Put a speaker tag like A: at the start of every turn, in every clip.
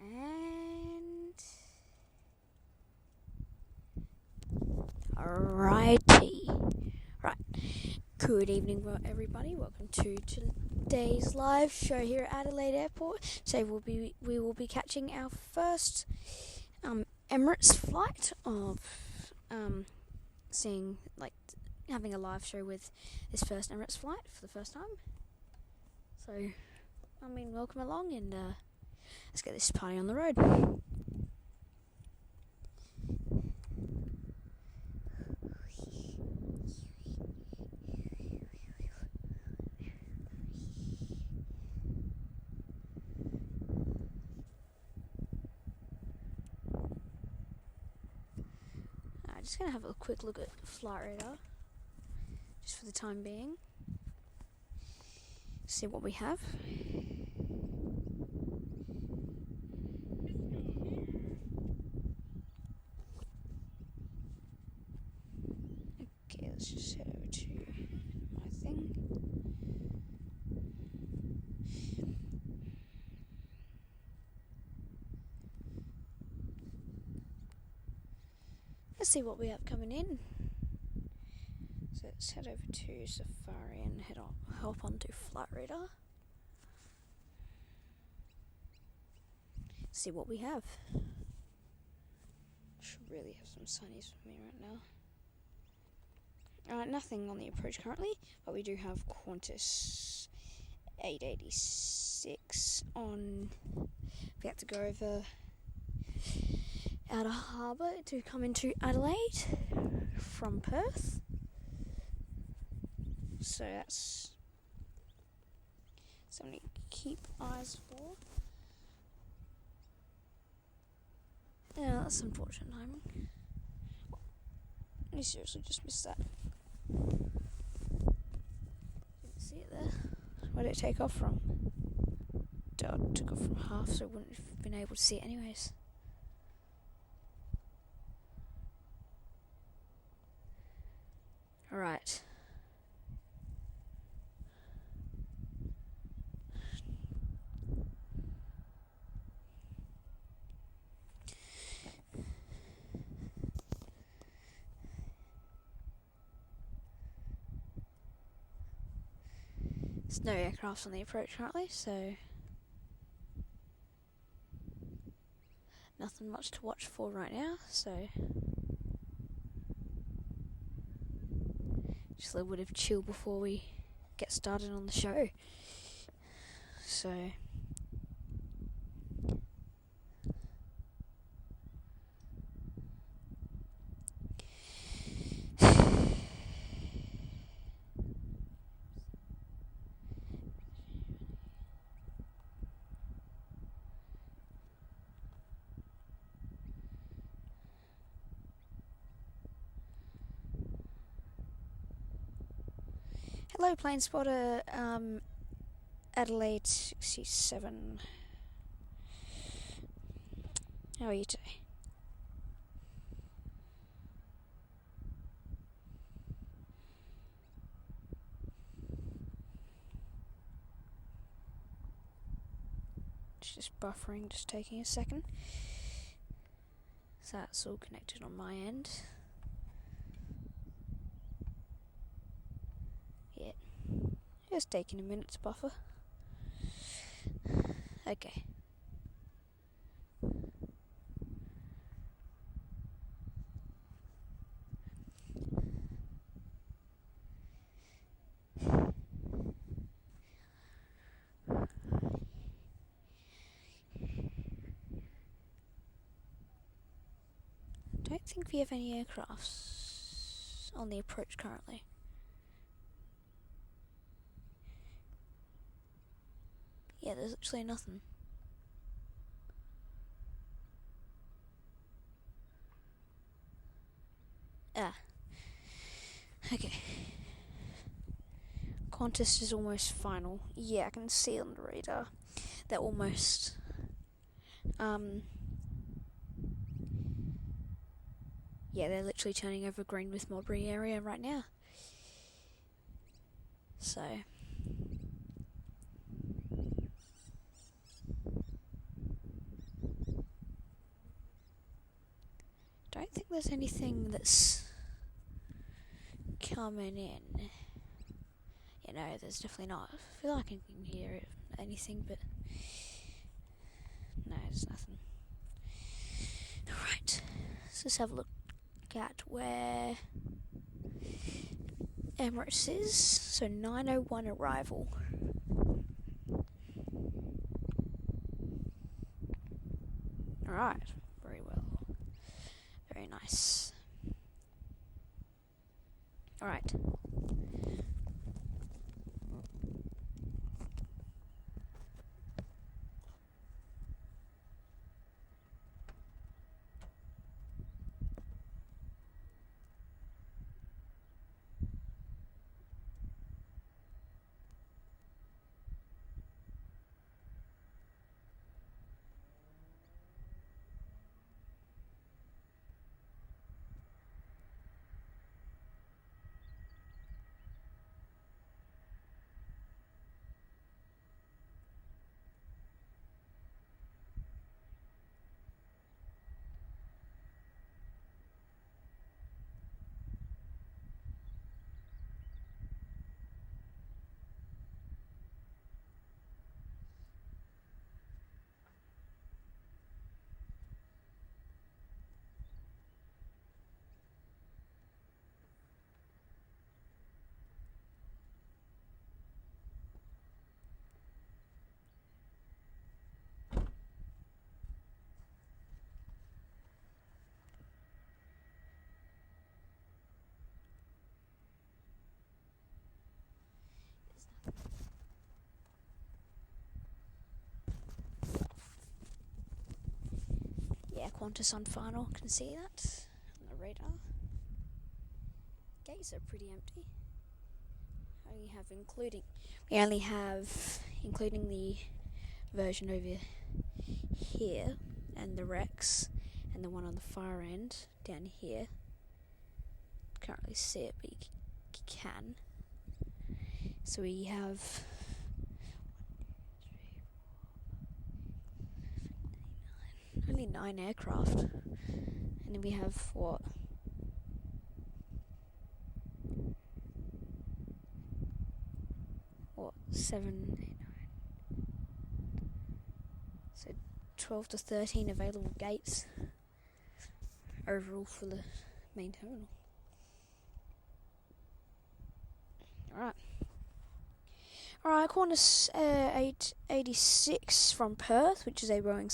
A: And alrighty. Right. Good evening, everybody. Welcome to today's live show here at Adelaide Airport. Today we will be catching our first Emirates flight of having a live show with this first Emirates flight for the first time. So, welcome along and let's get this party on the road. Just going to have a quick look at Flight Radar, just for the time being. See what we have. Okay, let's just head over to my thing. Let's see what we have coming in. So let's head over to Safari and hop onto Flight Radar. See what we have. Should really have some sunnies with me right now. Nothing on the approach currently, but we do have Qantas 886 on. We have to go over outer harbour to come into Adelaide from Perth. So that's something to keep eyes for. Yeah, that's unfortunate timing. I seriously just missed that. Didn't see it there. Where did it take off from? It took off from half, so I wouldn't have been able to see it anyways. Alright. There's no aircraft on the approach currently, so nothing much to watch for right now, so just a little bit of chill before we get started on the show. So hello, PlaneSpotter, Adelaide 67. How are you today? Just buffering, just taking a second. So that's all connected on my end. Yeah. Just taking a minute to buffer. Okay. I don't think we have any aircrafts on the approach currently. Yeah, there's actually nothing. Okay. Qantas is almost final. Yeah, I can see on the radar. They're almost. Yeah, they're literally turning over green with Modbury area right now. So don't think there's anything that's coming in. You know, there's definitely not. I feel like I can hear anything, but no, there's nothing. Alright, so let's have a look at where Emirates is. So 9:01 arrival. Alright, very well. Very nice. Alright. Yeah, Qantas on final, can see that on the radar. Gates are pretty empty. We only have including the version over here and the Rex and the one on the far end down here. Can't really see it, but you can. So we have only 9 aircraft, and then we have what? What, 7, 8, 9? So 12 to 13 available gates overall for the main terminal. Alright, Qantas 886 from Perth, which is a Boeing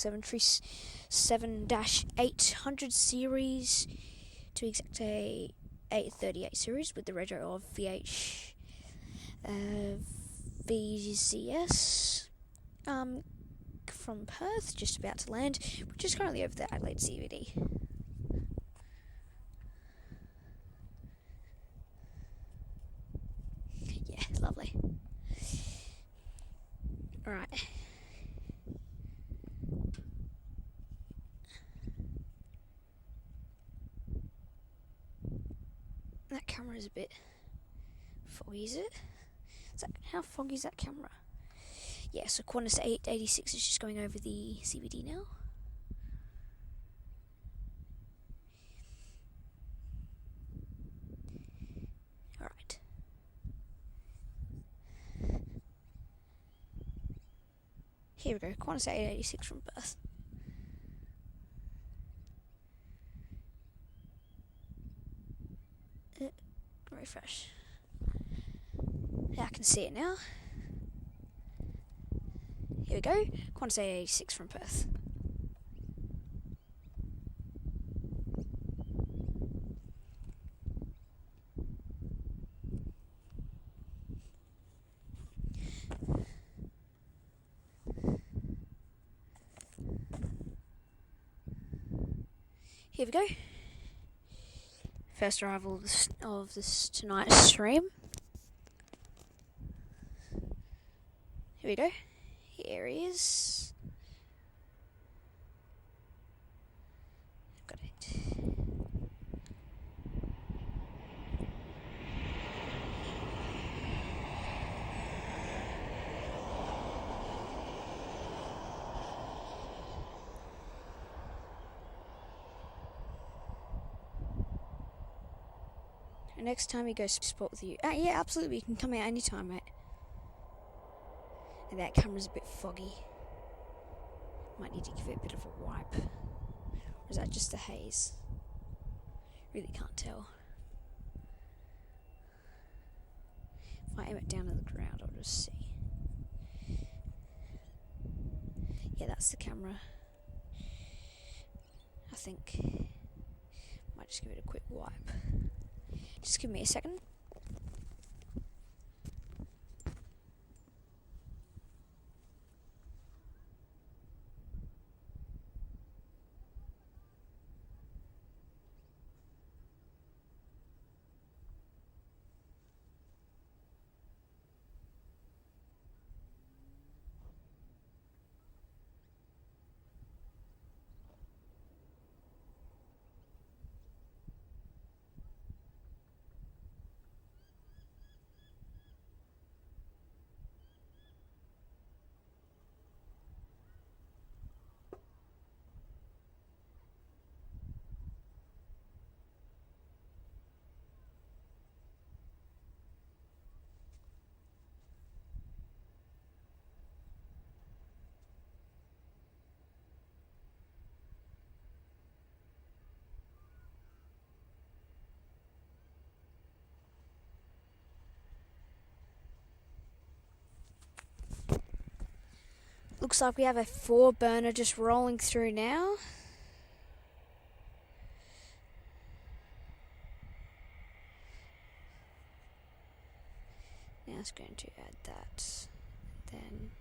A: 737-800 series, to exact a 838 series with the rego of VZS from Perth, just about to land, which is currently over the Adelaide CBD. Yeah, lovely. Alright. That camera is a bit foggy, is it? How foggy is that camera? Yeah, so Qantas 886 is just going over the CBD now. Alright. Here we go, Qantas 886 from Perth. Refresh. Yeah, I can see it now. Here we go, Qantas 886 from Perth. Here we go. First arrival of this tonight's stream. Here we go. Here he is. Got it. next time we go spot with you. Yeah, absolutely. You can come out anytime, mate. And that camera's a bit foggy. Might need to give it a bit of a wipe. Or is that just the haze? Really can't tell. If I aim it down to the ground, I'll just see. Yeah, that's the camera. I think. Might just give it a quick wipe. Just give me a second. Looks like we have a 4-burner just rolling through now. Now it's going to add that. Then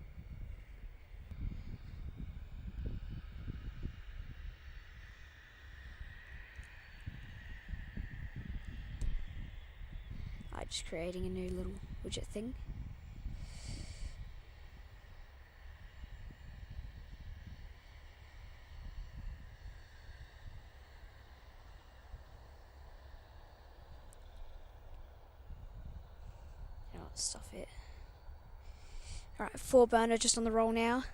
A: I'm just creating a new little widget thing. Stuff it. Alright, 4-burner just on the roll now.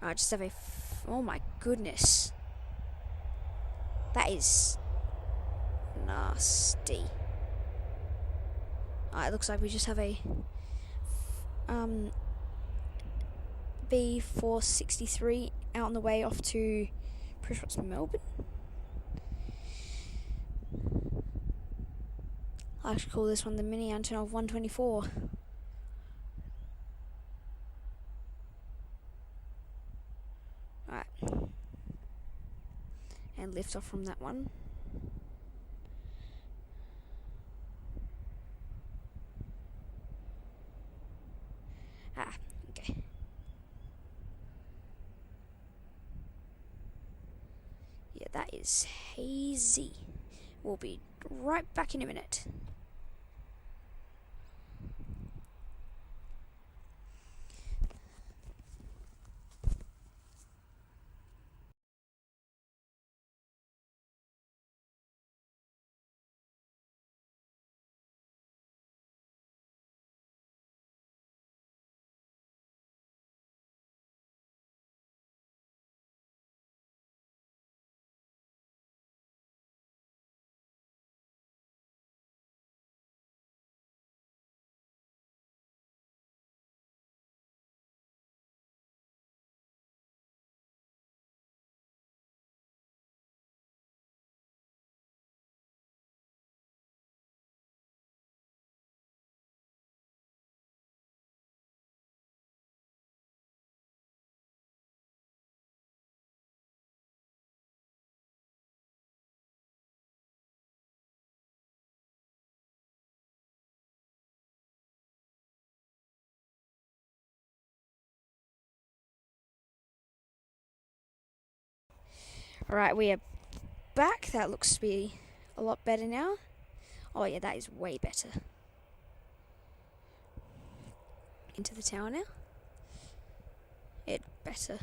A: Alright, just have a. Oh my goodness. That is nasty. Alright, it looks like we just have a B463 out on the way off to pretty sure it's Melbourne. I should call this one the Mini Antonov 124. Alright. And lift off from that one. Okay. Yeah, that is hazy. We'll be right back in a minute. Alright, we are back. That looks to be a lot better now. Oh yeah, that is way better. Into the tower now. It better.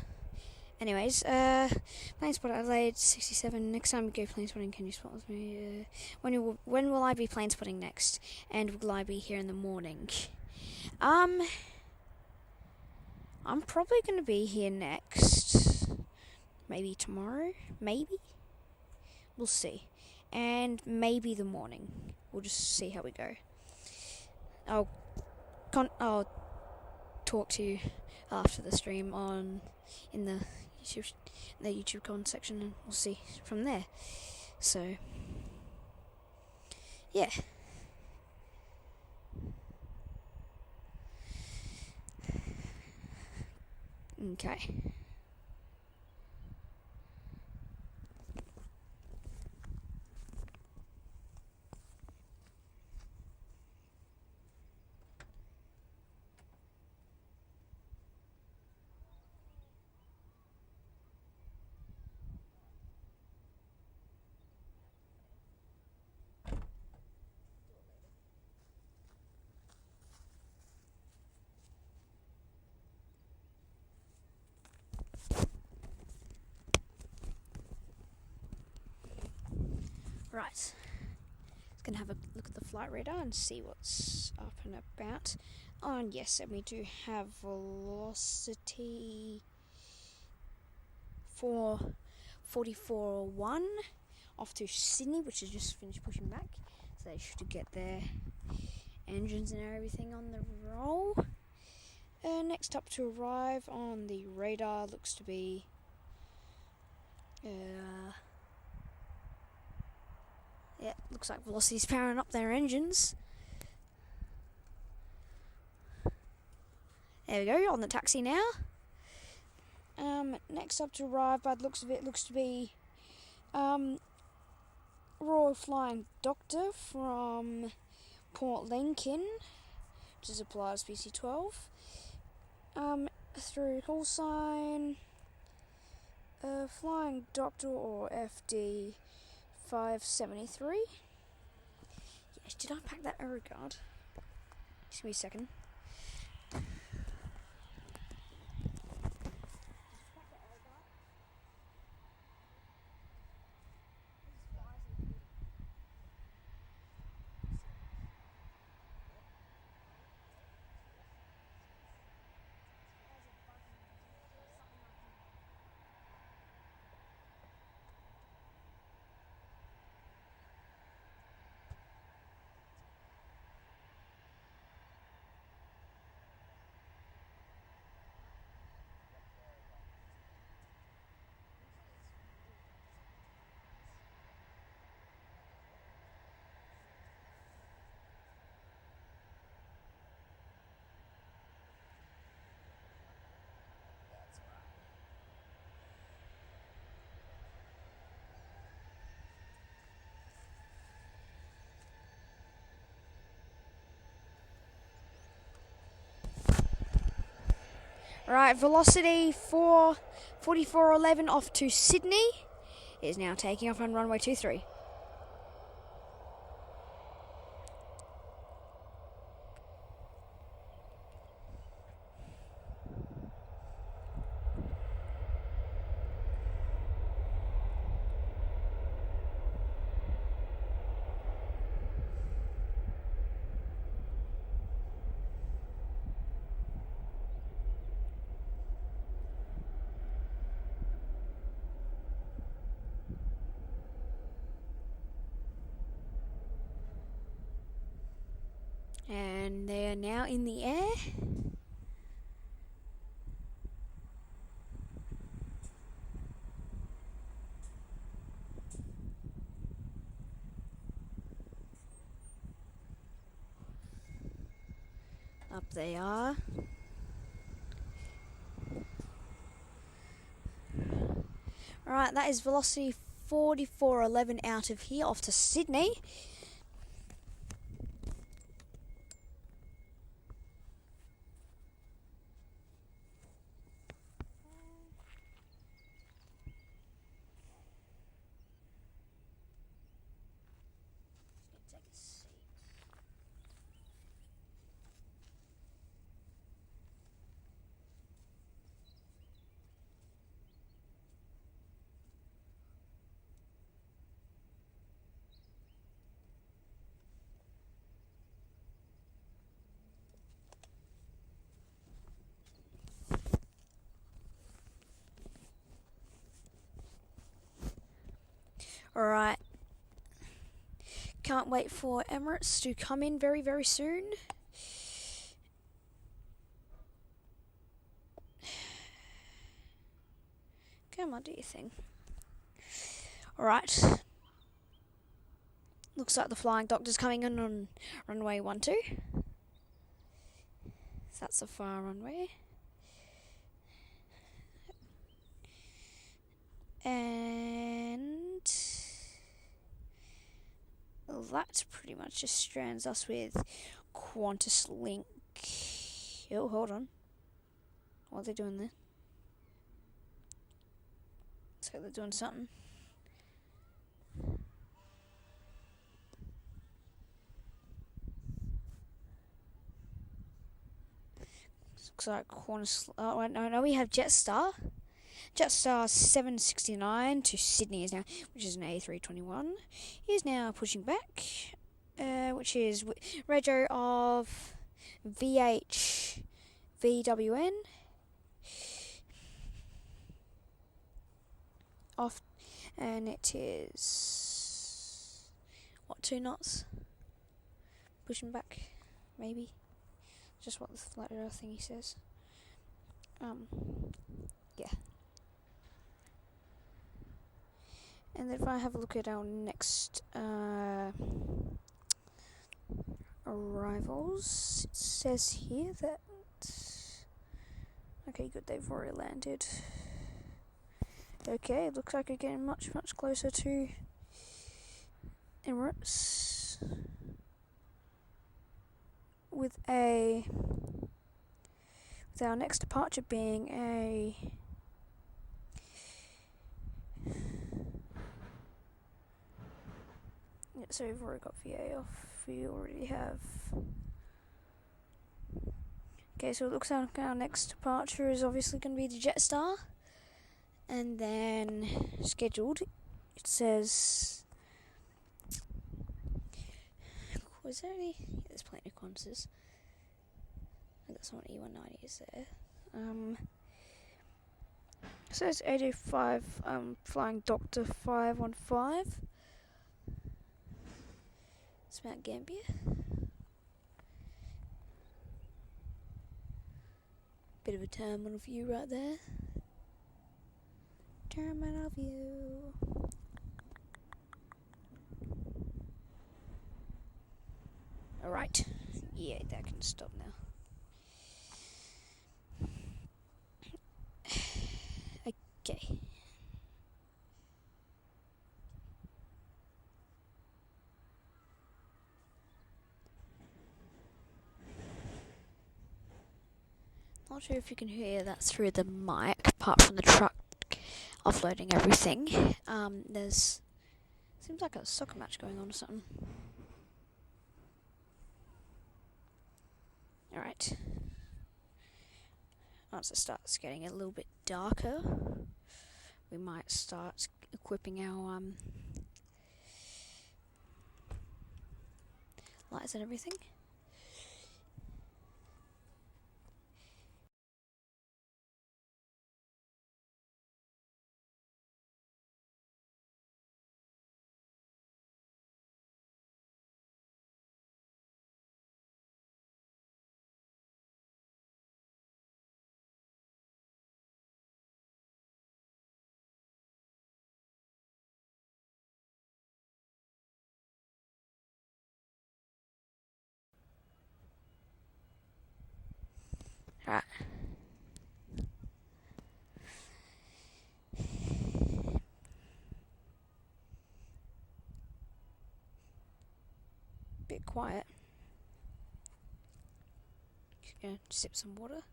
A: Anyways, PlaneSpotting Adelaide 67. Next time we go PlaneSpotting, can you spot with me? When will I be PlaneSpotting next? And will I be here in the morning? I'm probably going to be here next. maybe tomorrow, maybe. We'll see. And maybe the morning. We'll just see how we go. I'll talk to you after the stream in the YouTube comment section, and we'll see from there. So yeah. Okay. Right. Just gonna have a look at the flight radar and see what's up and about. Oh, and yes, and we do have velocity for 4401 off to Sydney, which has just finished pushing back. So they should get their engines and everything on the roll. Next up to arrive on the radar looks to be yeah, looks like Velocity's powering up their engines. There we go, on the taxi now. Next up to arrive, by the looks of it, looks to be Royal Flying Doctor from Port Lincoln, which is applied PC-12. Through call sign Flying Doctor or FD 573. Yes, did I pack that Aerogard? Just give me a second. Right, velocity for 4411 off to Sydney is now taking off on runway 23. And they are now in the air. Up they are. Alright, that is velocity 4411 out of here, off to Sydney. Can't wait for Emirates to come in very, very soon. Come on, do your thing. Alright. Looks like the Flying Doctor's coming in on runway 12. So that's the far runway. And that pretty much just strands us with Qantas Link. Oh, hold on. What are they doing there? Looks like they're doing something. Looks like Qantas. Oh, no, we have Jetstar. Jetstar 769 to Sydney is now, which is an A321. Is now pushing back, which is rego of VHVWN. Off, and it is what, 2 knots? Pushing back, maybe. Just what the flight radar thingy says. Yeah. And then if I have a look at our next arrivals, it says here that okay, good, they've already landed. Okay, it looks like we're getting much, much closer to Emirates with our next departure being a so we've already got VA off. We already have. Okay, so it looks like our next departure is obviously going to be the Jetstar, and then scheduled. It says. Was there any? Yeah, there's plenty of Qantas. I got some E190s there. It says 805 Flying Doctor 515. It's Mount Gambier. Bit of a terminal view right there. Terminal view. Alright. Yeah, that can stop now. Okay. Not sure if you can hear that through the mic, apart from the truck offloading everything. There's seems like a soccer match going on or something. Alright. Once it starts getting a little bit darker, we might start equipping our lights and everything. Alright. Bit quiet. Just gonna sip some water.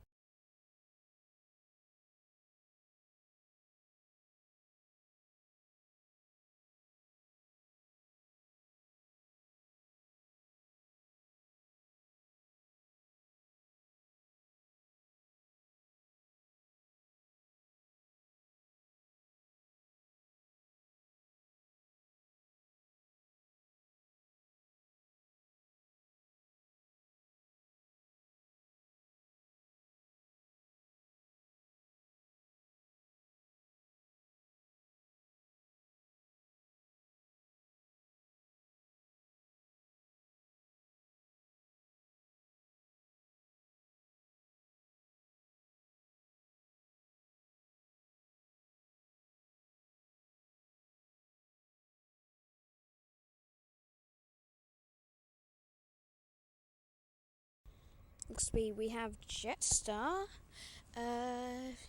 A: Speed, we have Jetstar.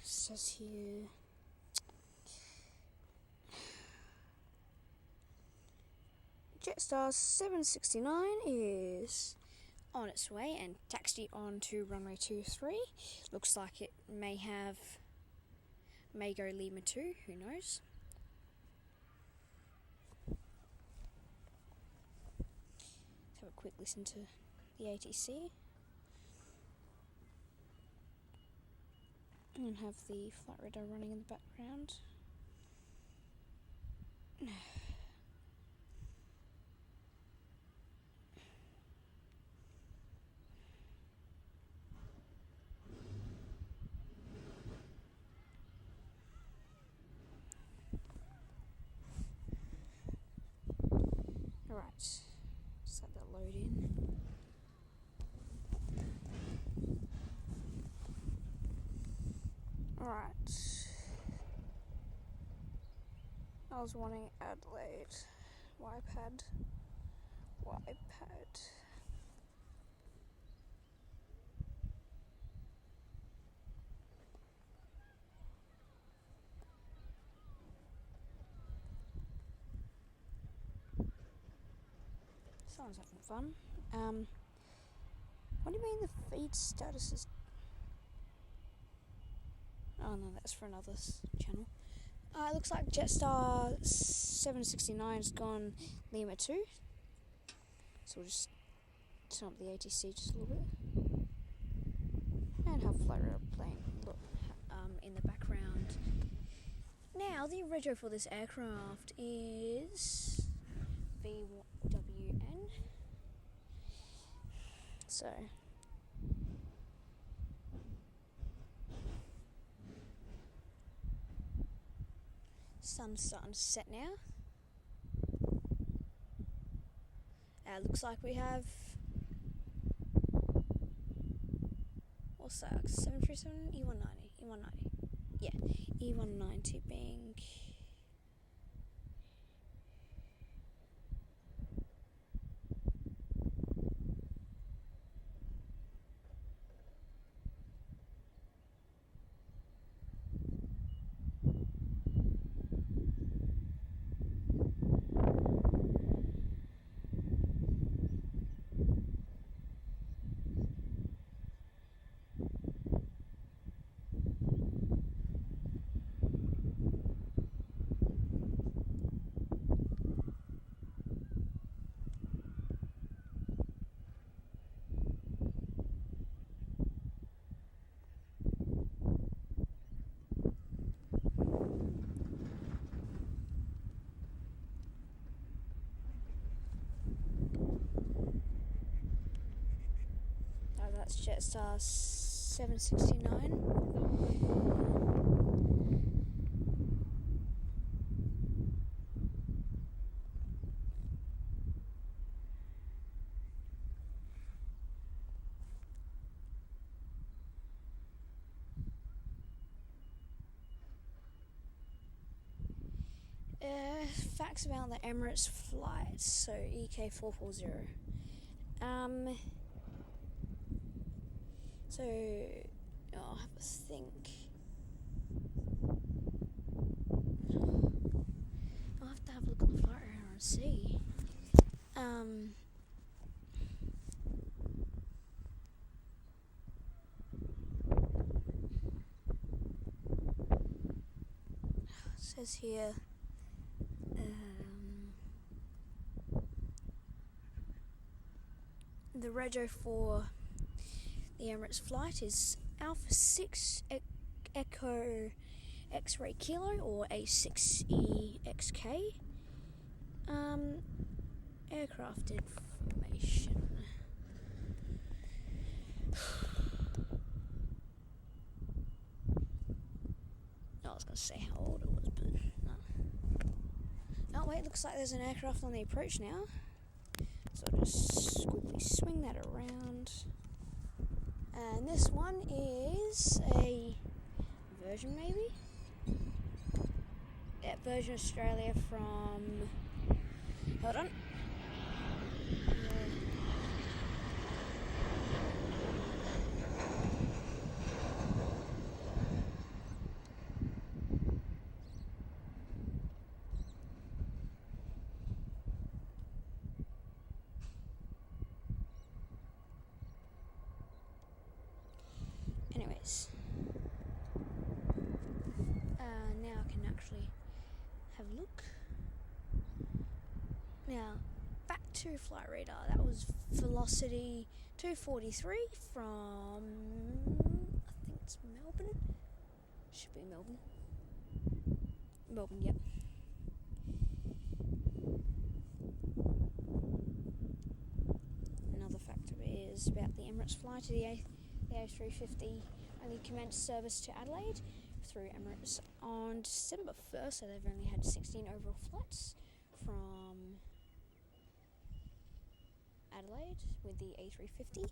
A: Says here. Jetstar 769 is on its way and taxied on to runway 23. Looks like it may go Lima 2, who knows. Let's have a quick listen to the ATC. And have the flight radar running in the background. Alright, just let that load in. Alright. I was wanting Adelaide. YPad. Someone's having fun. What do you mean the feed status is... Oh no, that's for another channel. It looks like Jetstar 769 has gone Lima 2. So we'll just turn up the ATC just a little bit. And have flight radar playing in the background. Now, the rego for this aircraft is VWN. So... sun's starting to set now. Looks like we have... what's that? 737? E190. Yeah, E190 being... that's Jetstar 769. Facts about the Emirates flights, so EK440. So, I'll have a think. I'll have to have a look at the flight radar and see. It says here, the rego for the Emirates flight is Alpha 6 Echo X-Ray Kilo, or A6E XK. Aircraft information. I was going to say how old it was, but no. Oh wait, looks like there's an aircraft on the approach now. So I'll just quickly swing that around. And this one is a Virgin, maybe? Yeah, Virgin Australia from... hold on. look. Now, back to flight radar. That was velocity 243 from, I think it's Melbourne. Should be Melbourne. Melbourne, yep. Another factor is about the Emirates flight. The A350 only commenced service to Adelaide through Emirates on December 1st, so they've only had 16 overall flights from Adelaide with the A350.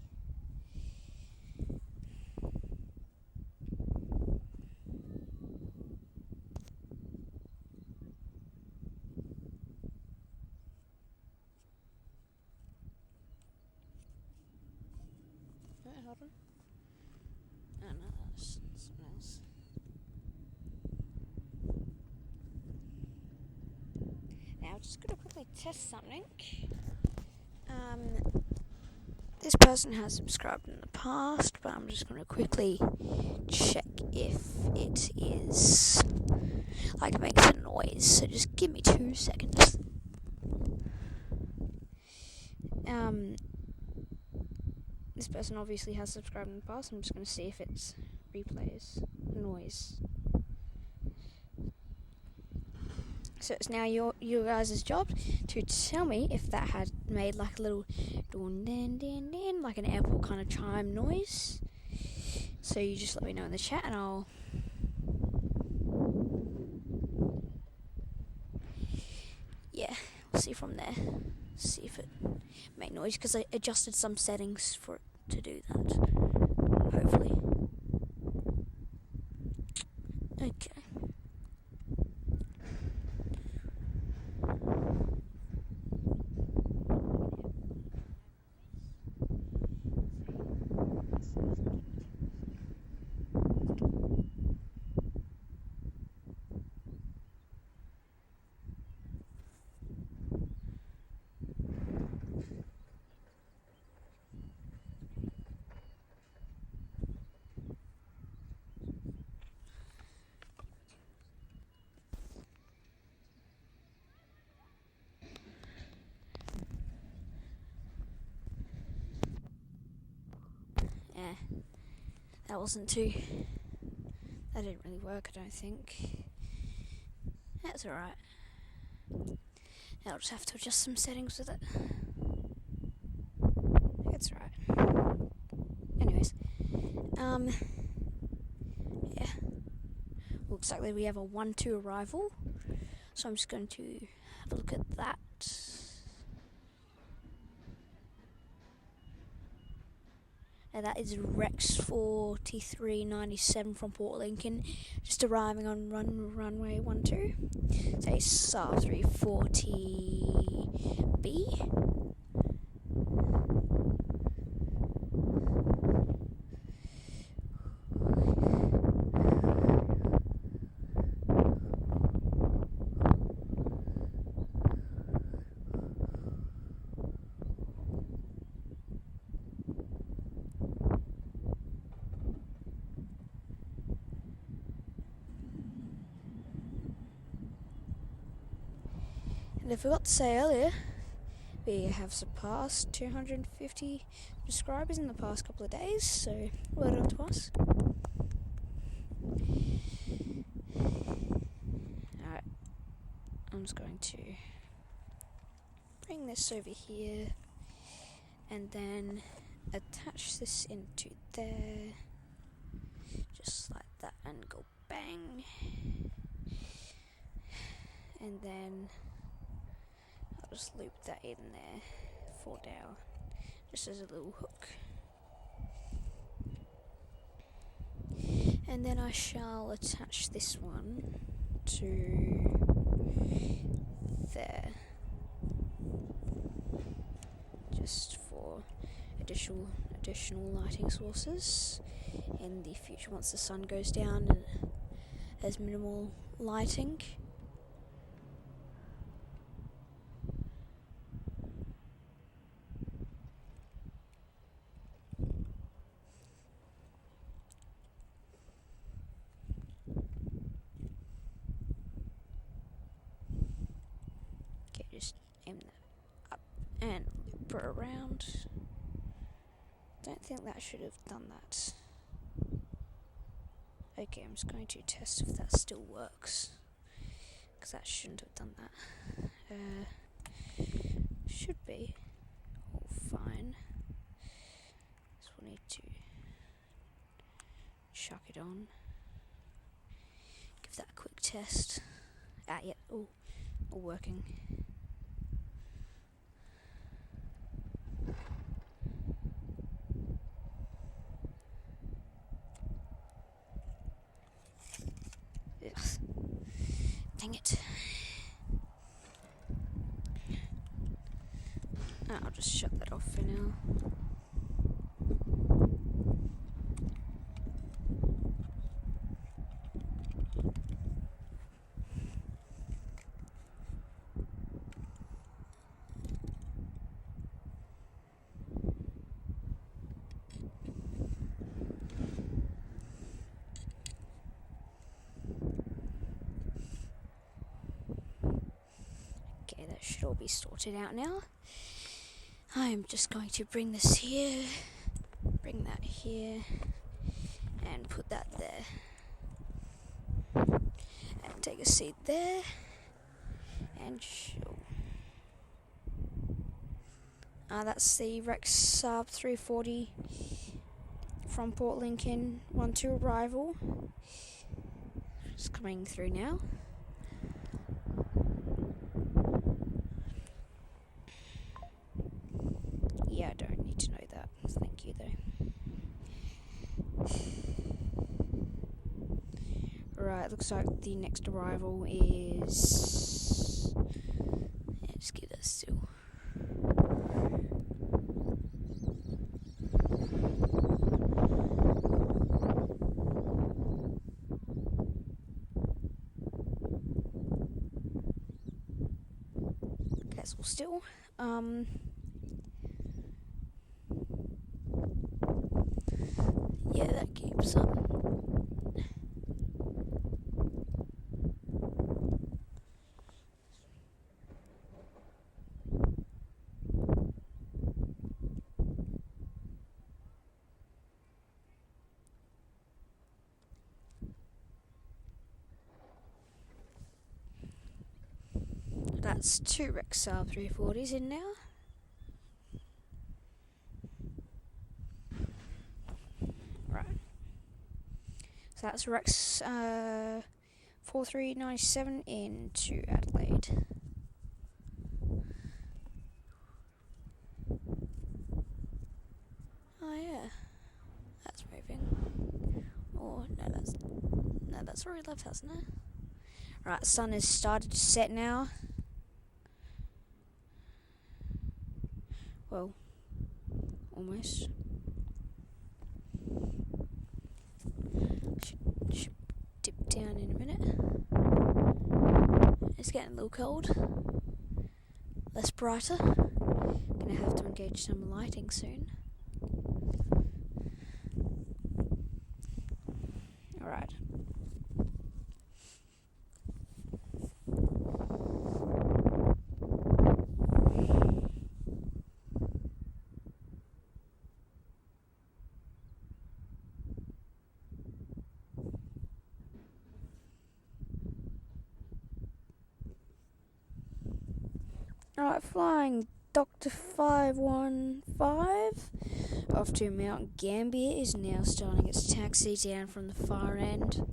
A: Hold on. Oh no, that's something else. Now, just gonna quickly test something. This person has subscribed in the past, but I'm just gonna quickly check if it is like makes a noise. So just give me 2 seconds. This person obviously has subscribed in the past. I'm just going to see if it's replays noise. So it's now your guys' job to tell me if that had made like a little dun din din din, like an airport kind of chime noise. So you just let me know in the chat, and I'll we'll see from there. See if it made noise, because I adjusted some settings for it to do that. Hopefully. Okay. That wasn't too. That didn't really work, I don't think. That's alright. I'll just have to adjust some settings with it. It's alright. Anyways, yeah. Looks like we have a 1-2 arrival. So I'm just going to have a look at that. And that is Rex 4397 from Port Lincoln, just arriving on runway 12. Say SAR 340B. And I forgot to say earlier, we have surpassed 250 subscribers in the past couple of days, so well done to us. Alright, I'm just going to bring this over here and then attach this into there, just like that, and go bang. And then I'll just loop that in there for now, just as a little hook. And then I shall attach this one to there, just for additional lighting sources in the future once the sun goes down and there's minimal lighting. just aim that up and loop it around. Don't think that should have done that. Okay, I'm just going to test if that still works, because that shouldn't have done that. Should be all fine. So we'll need to chuck it on. Give that a quick test. Yeah, all working. Ugh. Dang it. I'll just shut that off for now. Okay, that should all be sorted out now. I'm just going to bring this here, bring that here, and put that there. And take a seat there, and show. That's the Rex Saab 340 from Port Lincoln 1-2 arrival. It's coming through now. Yeah, I don't need to know that. Thank you, though. Right, looks like the next arrival is... Yeah, just keep that still. Okay, that's all still. Yeah, that keeps up. That's 2 Rex Saab 340s in now. Right. So that's Rex 4397 into Adelaide. Oh yeah, that's moving. Oh no, that's already left, hasn't it? Right, sun has started to set now. Well, almost. Should dip down in a minute. It's getting a little cold. Less brighter. Gonna have to engage some lighting soon. Alright. Alright, flying Dr. 515 off to Mount Gambier is now starting its taxi down from the far end.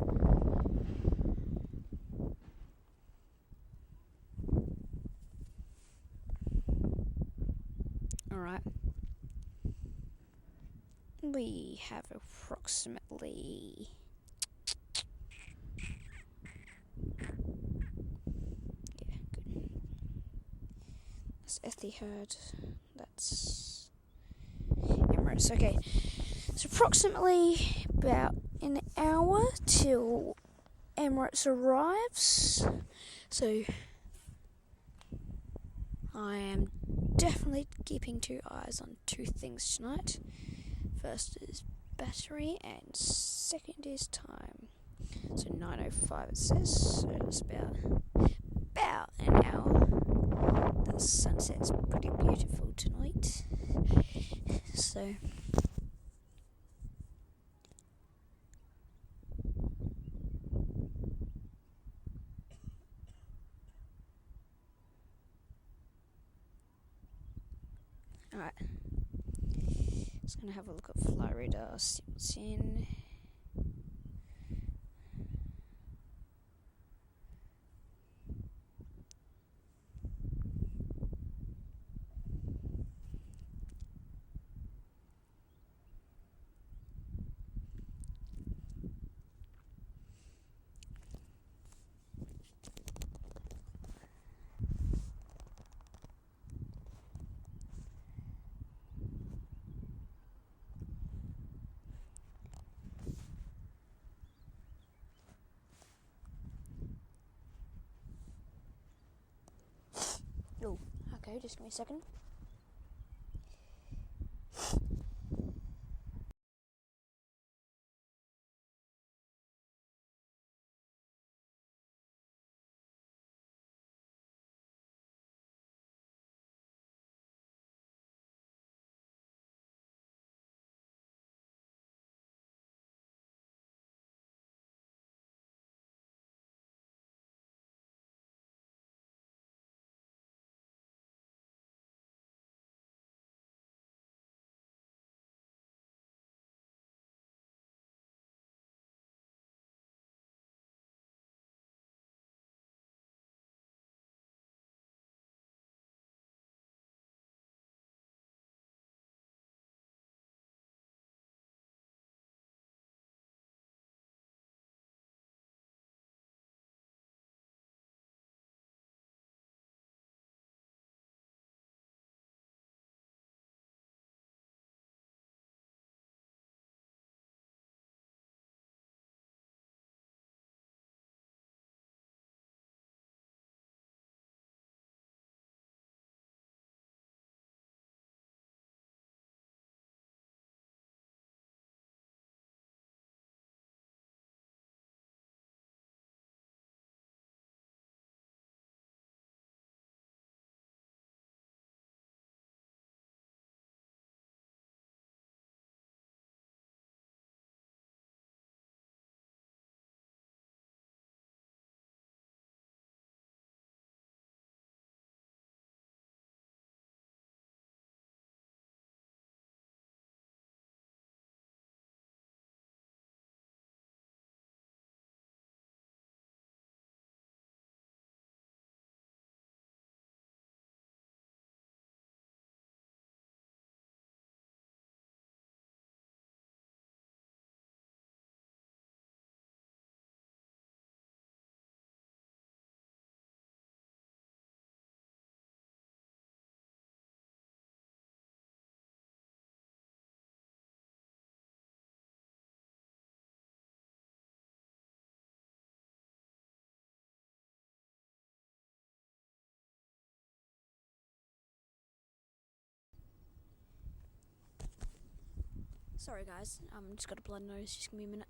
A: Alright. We have approximately... Etihad, that's Emirates. Okay, so approximately about an hour till Emirates arrives. So I am definitely keeping 2 eyes on 2 things tonight. First is battery, and second is time. So 9:05 it says. So it's about an hour. the sunset's pretty beautiful tonight. So alright. Just gonna have a look at flight radar, see what's in. Oh, okay, just give me a second. Sorry guys, just got a blood nose, just give me a minute.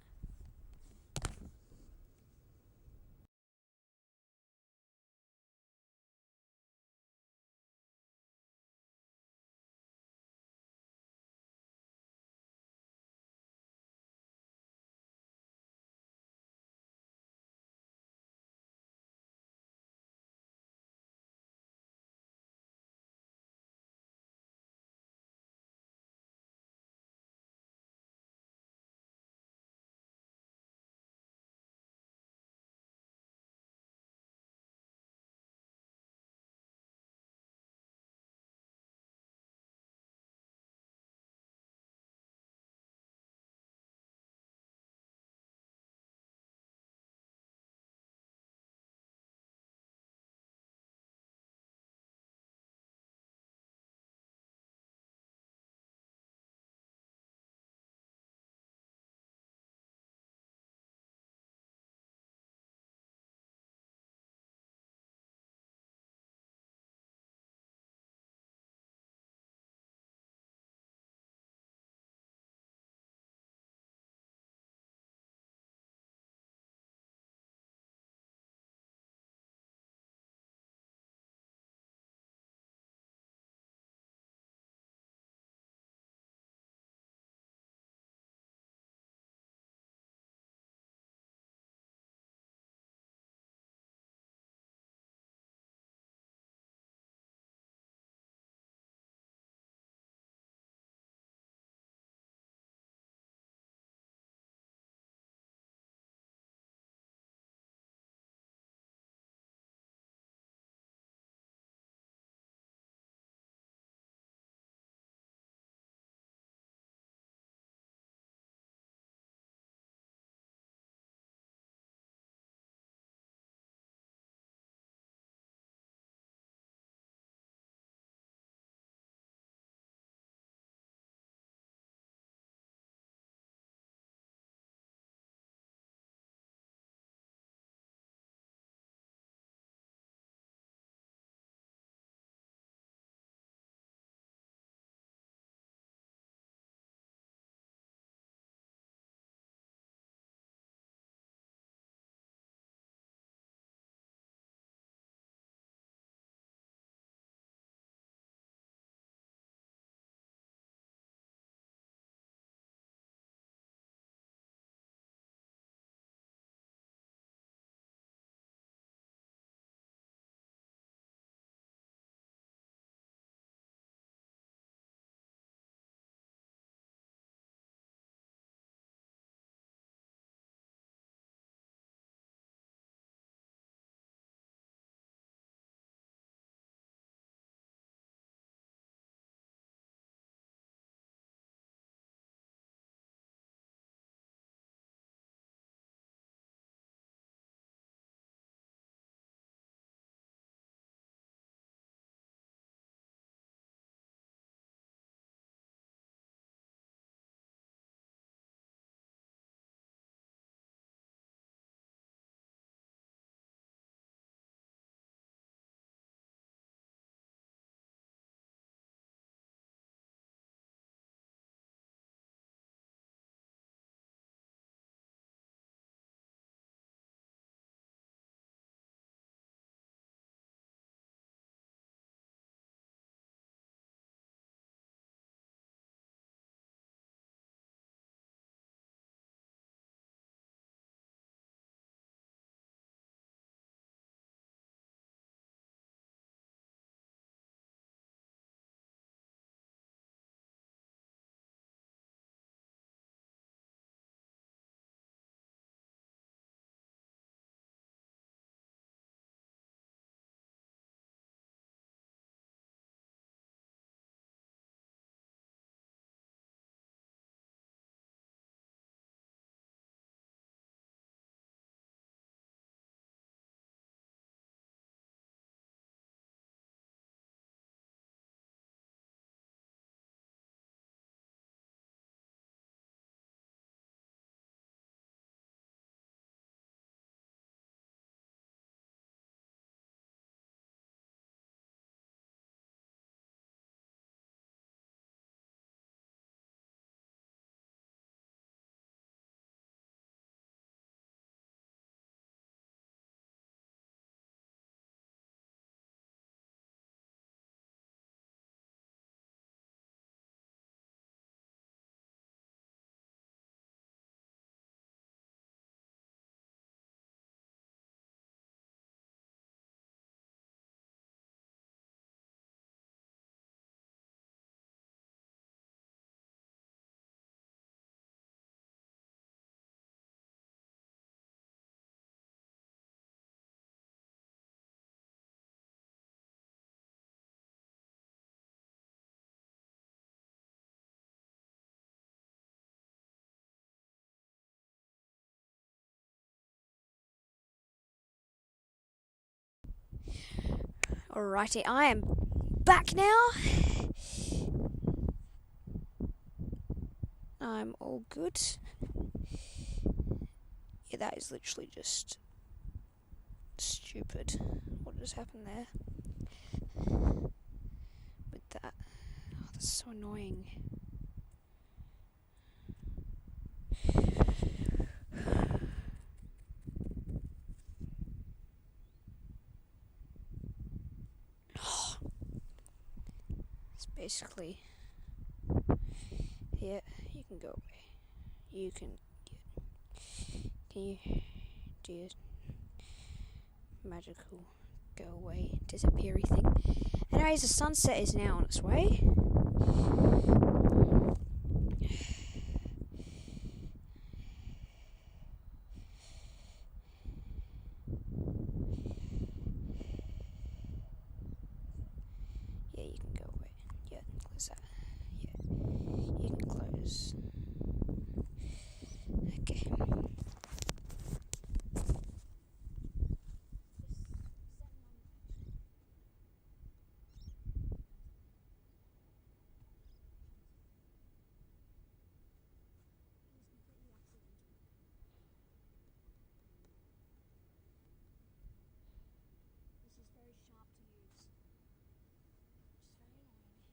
A: Alrighty, I am back now. I'm all good. Yeah, that is literally just stupid. What just happened there? With that. Oh, that's so annoying. It's basically... Yeah, you can go away. You can... Can you do your magical go away disappeary thing? Anyways, the sunset is now on its way. Yeah, you can go away. Yeah, close that. Yeah, you can close. Okay. This is very sharp to use. It's very annoying.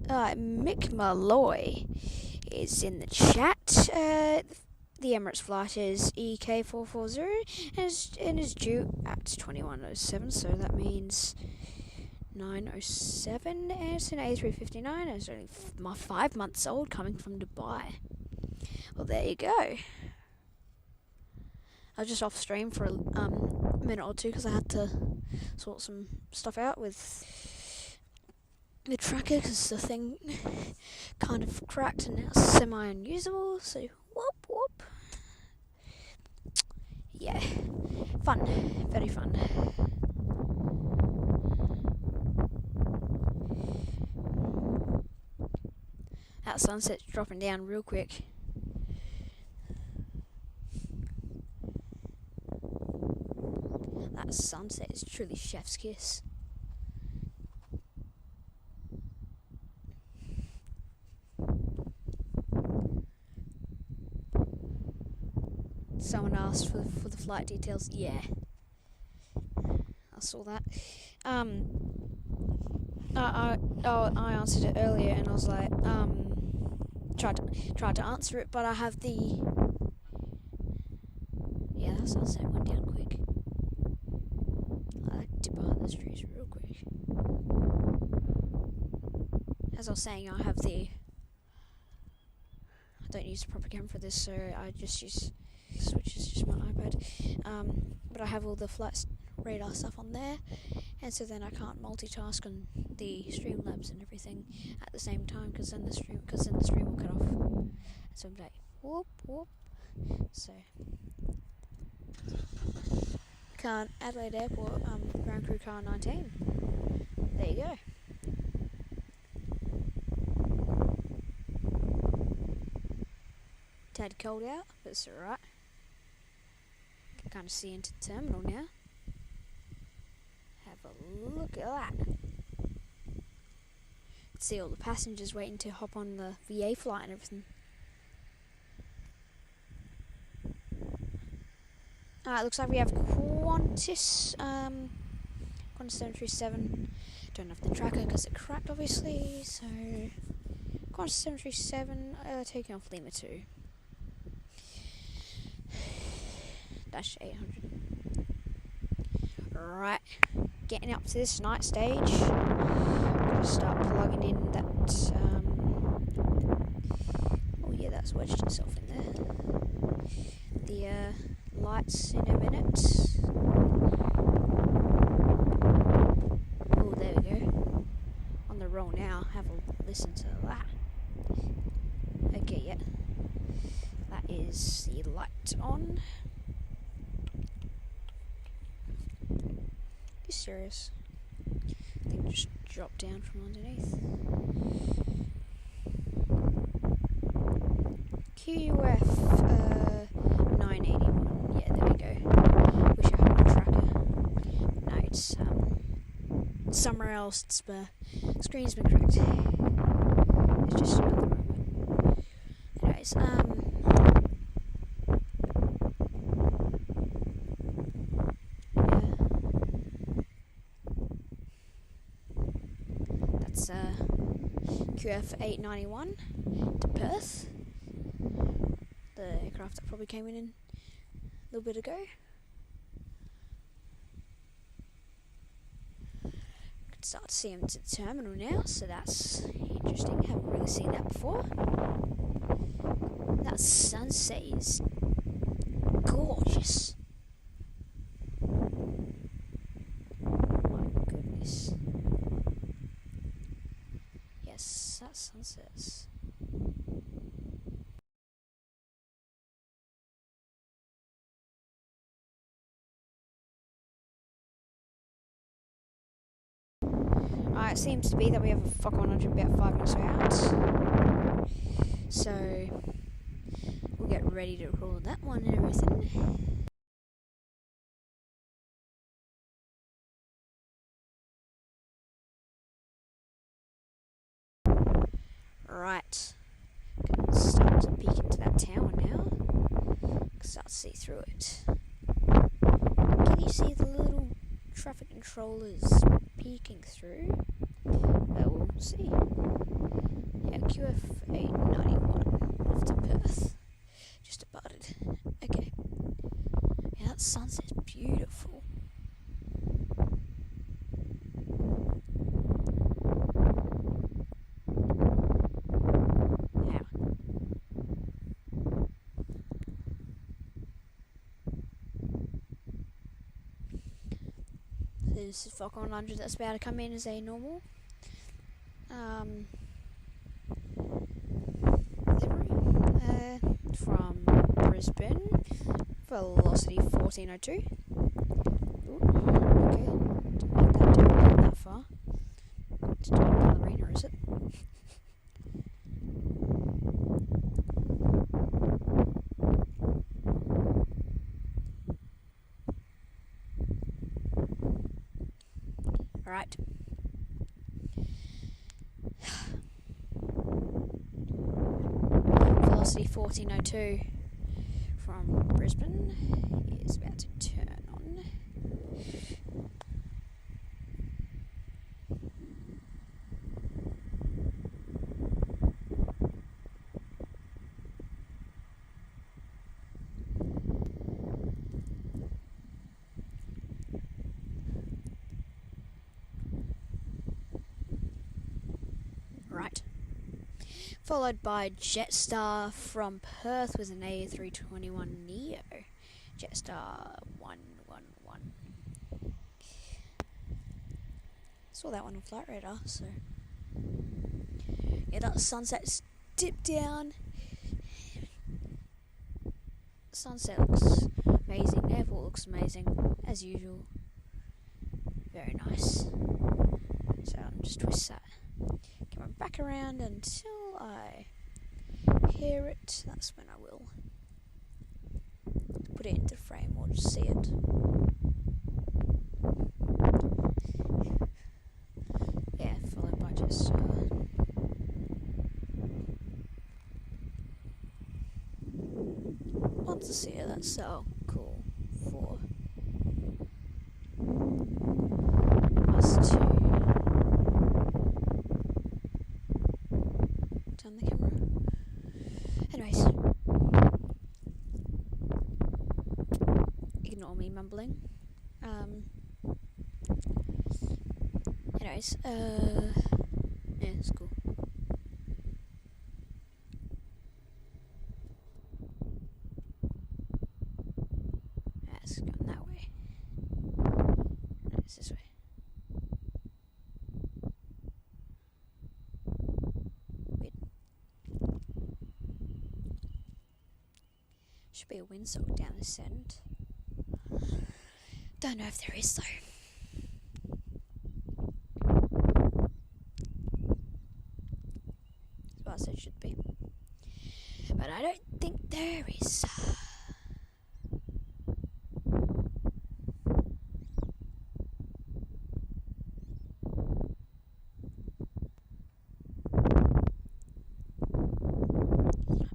A: Mick Malloy is in the chat. The Emirates flight is EK440 and is due at 21:07, so that means 9:07, and it's an A350 and it's only 5 months old, coming from Dubai. Well, there you go. I was just off stream for a minute or two because I had to sort some stuff out with the tracker because the thing kind of cracked and now it's semi-unusable, so whoop whoop. Yeah, fun, very fun. That sunset's dropping down real quick. That sunset is truly chef's kiss. Someone asked for the flight details. Yeah, I saw that. I answered it earlier, and I was like, tried to answer it, but I have the. Yeah, that sunset went down quick. I like to dip behind those trees real quick. As I was saying, I have the. I don't use the proper camera for this, so I just use. Which is just my iPad, but I have all the flight radar stuff on there, and so then I can't multitask on the Streamlabs and everything at the same time, because then the stream will cut off. So I'm like, whoop whoop. So, Adelaide Airport, ground crew car 19. There you go. Tad cold out, but it's alright. Can kind of see into the terminal now. Have a look at that. See all the passengers waiting to hop on the VA flight and everything. Alright, looks like we have Qantas 737. Don't have the tracker because it cracked, obviously. So Qantas 737 taking off Lima 2. Dash 800. Right, getting up to this night stage. Gotta start plugging in that. Oh yeah, that's wedged itself in there. The lights in a minute. Oh, there we go. On the roll now. Have a listen to that. Okay, yeah. That is the light on. Be serious. I think just dropped down from underneath. QF 981. Yeah, there we go. Wish I had my tracker. No, it's somewhere else. The screen's been cracked. It's just another moment. Anyways, QF 891 to Perth. The aircraft that probably came in a little bit ago. Can start to see them to the terminal now, so that's interesting. Haven't really seen that before. That sunset is gorgeous. My goodness. Yes, that sunsets. It seems to be that we have a Fock 100 about 5 minutes out. So we'll get ready to roll that one and everything. Right. Can start to peek into that tower now. Can start to see through it. Can you see the little traffic controllers peeking through? We'll see. Yeah, QF 891 off to Perth. Just about it. Okay. Yeah, that sunset's beautiful. Yeah. This is Fokker 100 that's about to come in as a normal. Livery. From Brisbane. Velocity 1402. Ooh, okay. Didn't make that down that far. It's not a ballerina, is it? Alright. Velocity 1402 from Brisbane is about to turn on. Right. Followed by Jetstar from Perth with an A321 Neo. Jetstar 111. Saw that one on Flight Radar, so yeah, that sunset's dipped down. Sunset looks amazing, airport looks amazing, as usual. Very nice. So I'll just twist that camera back around until I hear it. That's when I will put it into frame or just see it. Yeah, followed by just want to see it. That's so cool. 4 plus 2. Turn the camera. Anyways, ignore me mumbling. Anyways, yeah, it's cool. It's going that way. No, it's this way. Wait. Should be a windsock down this end. Don't know if there is though. As well as it should be. But I don't think there is.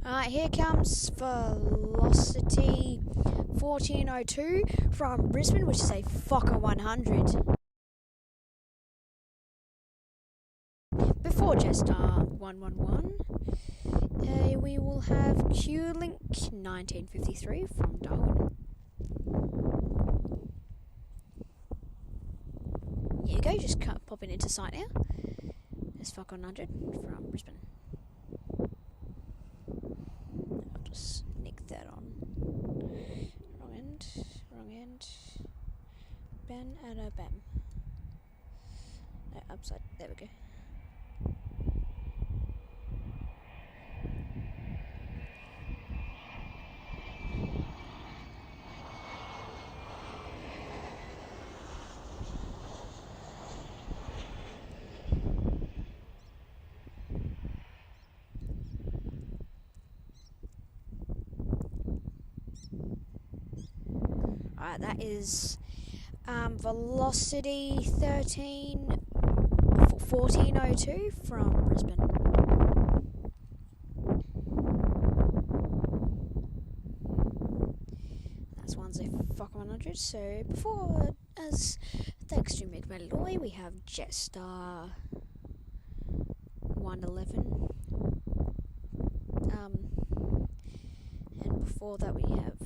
A: Alright, here comes Velocity 1402 from Brisbane, which is a Fokker 100. Before Jetstar 111, we will have Q-Link 1953 from Darwin. Here you go, just popping into sight now. There's Fokker 100 from Brisbane. I'll just nick that on. Wrong end. Ben and a bam. No, upside. There we go. Alright, that is Velocity 1402 from Brisbane. That's one's a Fokker 100. So before, as thanks to Mick Malloy, we have Jetstar 111. And before that we have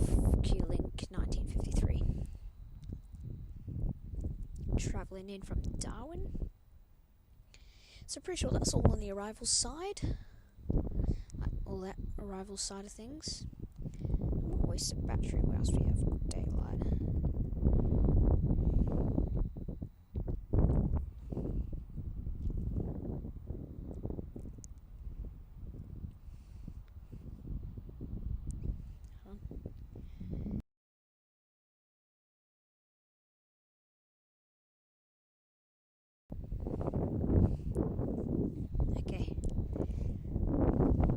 A: Q-Link 1953. Travelling in from Darwin. So pretty sure that's all on the arrival side. Like all that arrival side of things. I'm not waste of battery whilst we have daylight. Okay.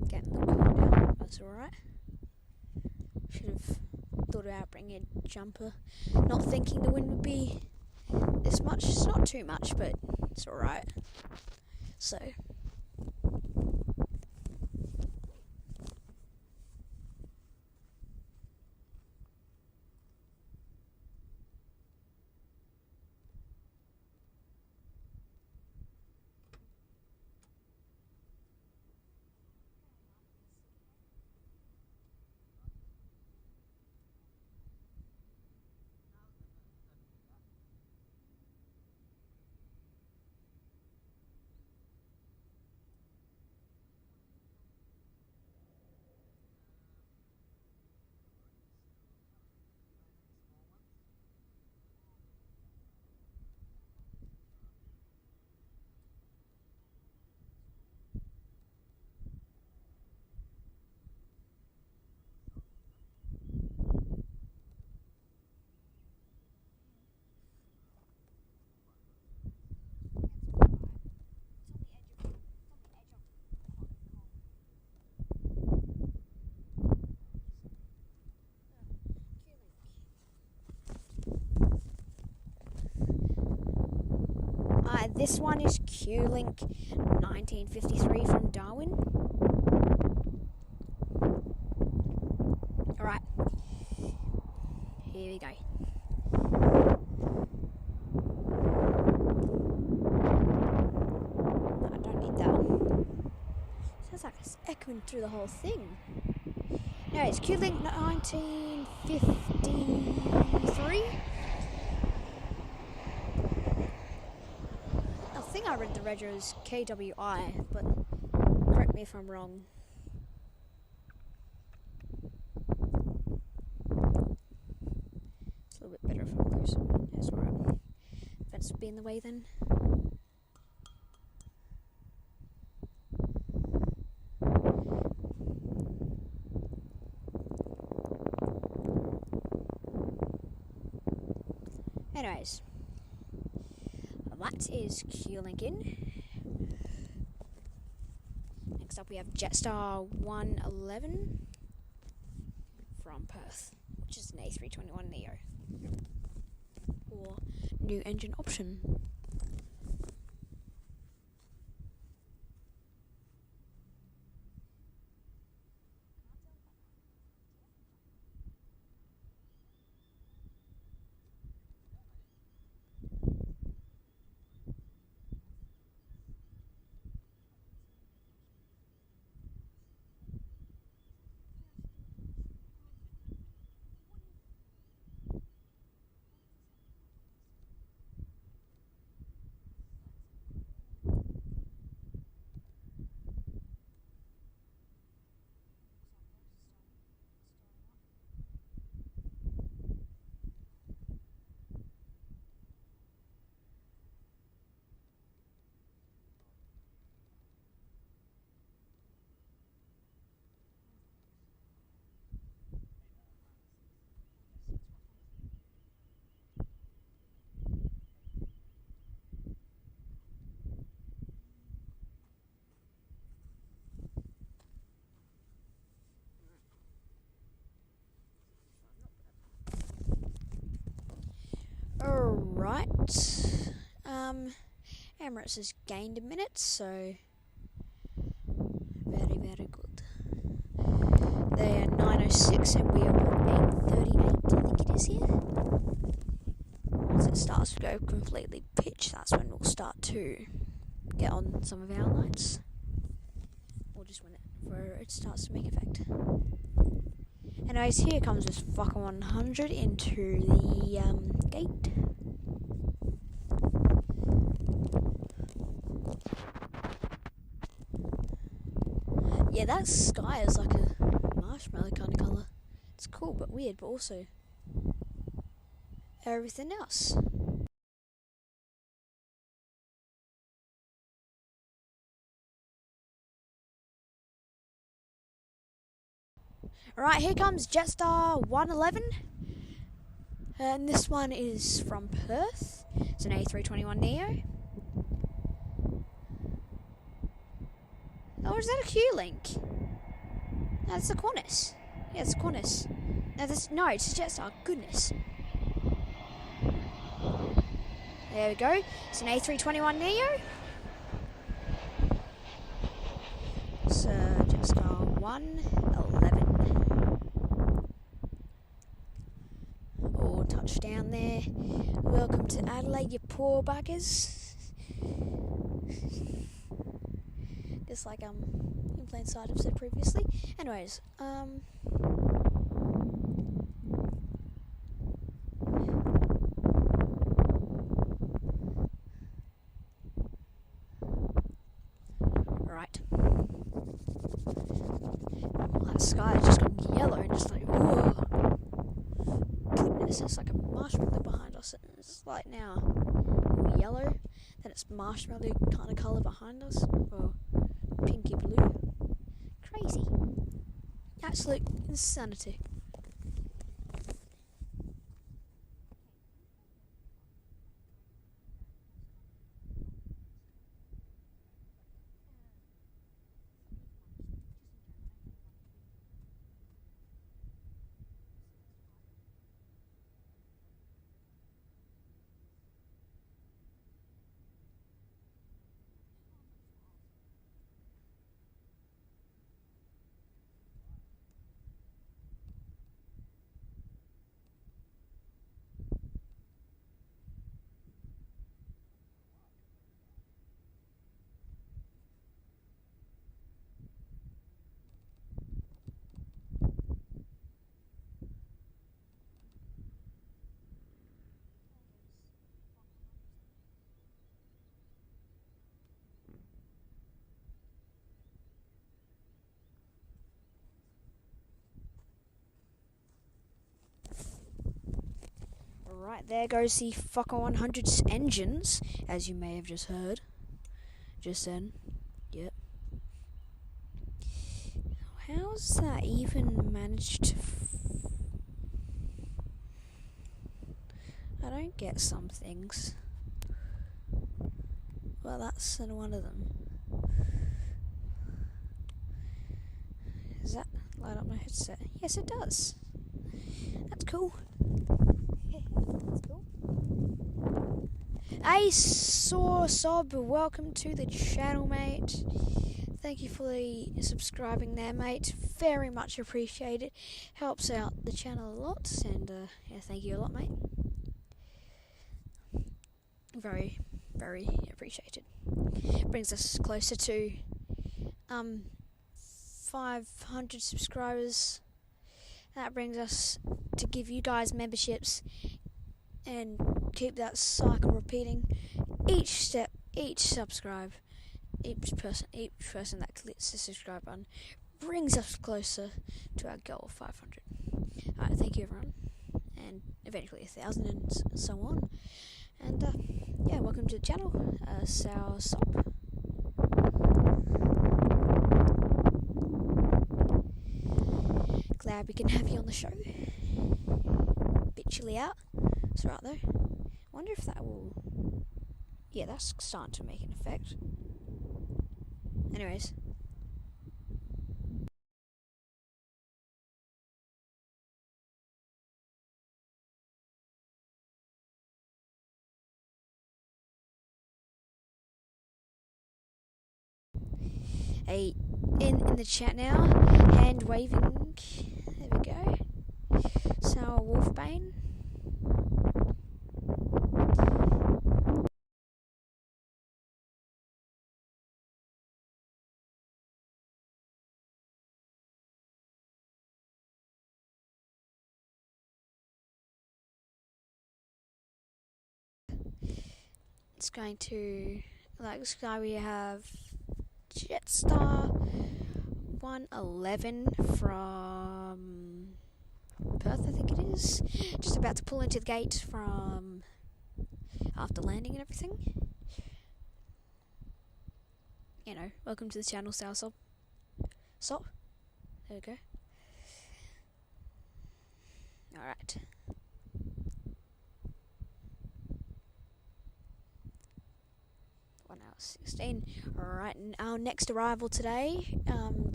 A: Getting the cold now. That's alright. Should have thought about bringing a jumper. Not thinking the wind would be this much. It's not too much, but it's alright. So. This one is Q-Link 1953 from Darwin. Alright, here we go. I don't need that. Sounds like it's echoing through the whole thing. No, it's Q-Link 1953. I think I read the reg as KWI, but correct me if I'm wrong. It's a little bit better if I'm closer. That's alright. Fence would be in the way then. Anyways. That is Q-Link in. Next up we have Jetstar 111 from Perth, which is an A321 Neo. Or new engine option. Alright, Emirates has gained a minute, so very, very good. They are 9:06 and we are 8:38, I think it is here. Once it starts to go completely pitch, that's when we'll start to get on some of our lights. where it starts to make effect. Anyways, here comes this fucking 100 into the gate. Yeah, that sky is like a marshmallow kind of colour. It's cool but weird, but also everything else. Alright, here comes Jetstar 111. And this one is from Perth. It's an A321neo. Or is that a Q-Link? No, that's a Qantas. Yeah, it's a Qantas. No, it's a Jetstar. Goodness. There we go. It's an A321neo. It's Jetstar 111. Oh, touchdown there. Welcome to Adelaide, you poor buggers. Just like in plain sight I've said previously. Anyways, right. Well, that sky has just gone yellow and just like, whoa. Goodness, it's like a marshmallow behind us. It's like now yellow, then it's marshmallow kind of colour behind us. Or pinky blue. Crazy. Absolute insanity. Right, there goes the fucking 100's engines, as you may have just heard. Just then. Yep. How's that even managed to... I don't get some things. Well, that's one of them. Does that light up my headset? Yes, it does. That's cool. That's cool. Hey, Sob, welcome to the channel, mate. Thank you for the subscribing there, mate. Very much appreciated. Helps out the channel a lot, and yeah, thank you a lot, mate. Very, very appreciated. Brings us closer to 500 subscribers. That brings us to give you guys memberships and keep that cycle repeating. Each step, each subscribe, each person that clicks the subscribe button brings us closer to our goal of 500. Alright, thank you everyone, and eventually 1,000 and so on. And yeah, welcome to the channel, Sour Sop. Glad we can have you on the show. Bit chilly out. It's right though. Wonder if that will... Yeah, that's starting to make an effect. Anyways. Hey, in the chat now, hand waving. There we go. Sour Wolfbane. it's going to, like sky, we have Jetstar 111 from Perth, I think it is. Just about to pull into the gate from after landing and everything. You know, welcome to the channel, Stop. There we go. Alright. Hour 16. Alright, and our next arrival today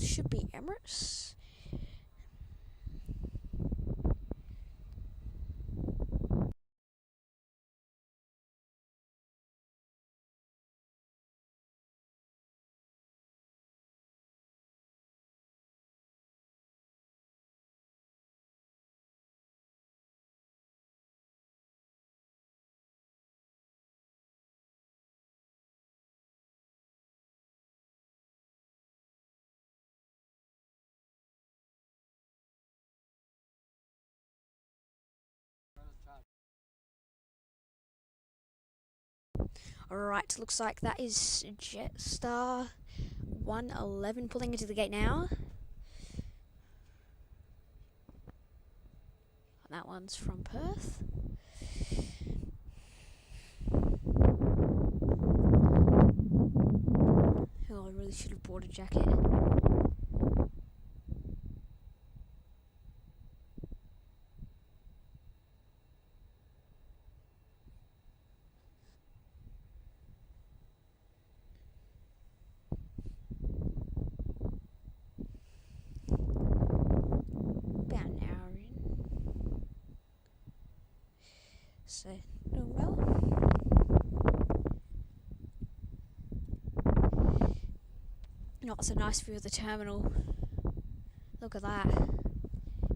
A: should be Emirates. Alright, looks like that is Jetstar 111 pulling into the gate now. And that one's from Perth. Oh, I really should have bought a jacket. About an hour in. So, doing well. Not so nice view of the terminal. Look at that.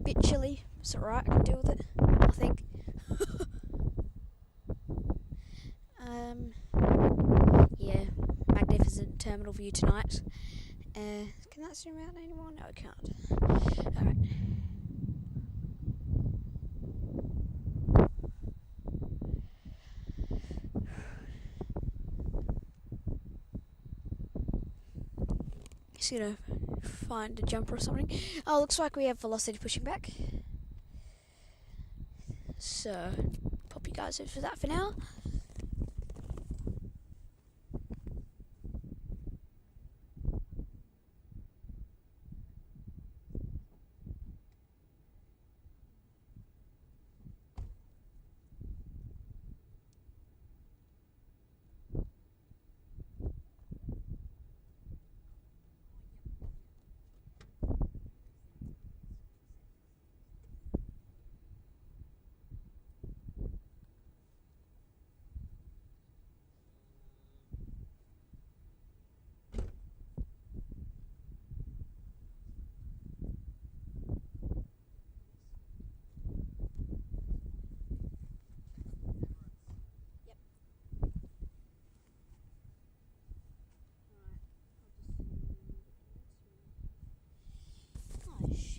A: Bit chilly. It's alright, I can deal with it, I think. Yeah, magnificent terminal view tonight. Can that zoom out anymore? No, it can't. Alright. Just gonna find a jumper or something. Oh, looks like we have velocity pushing back. So, pop you guys over for that for now.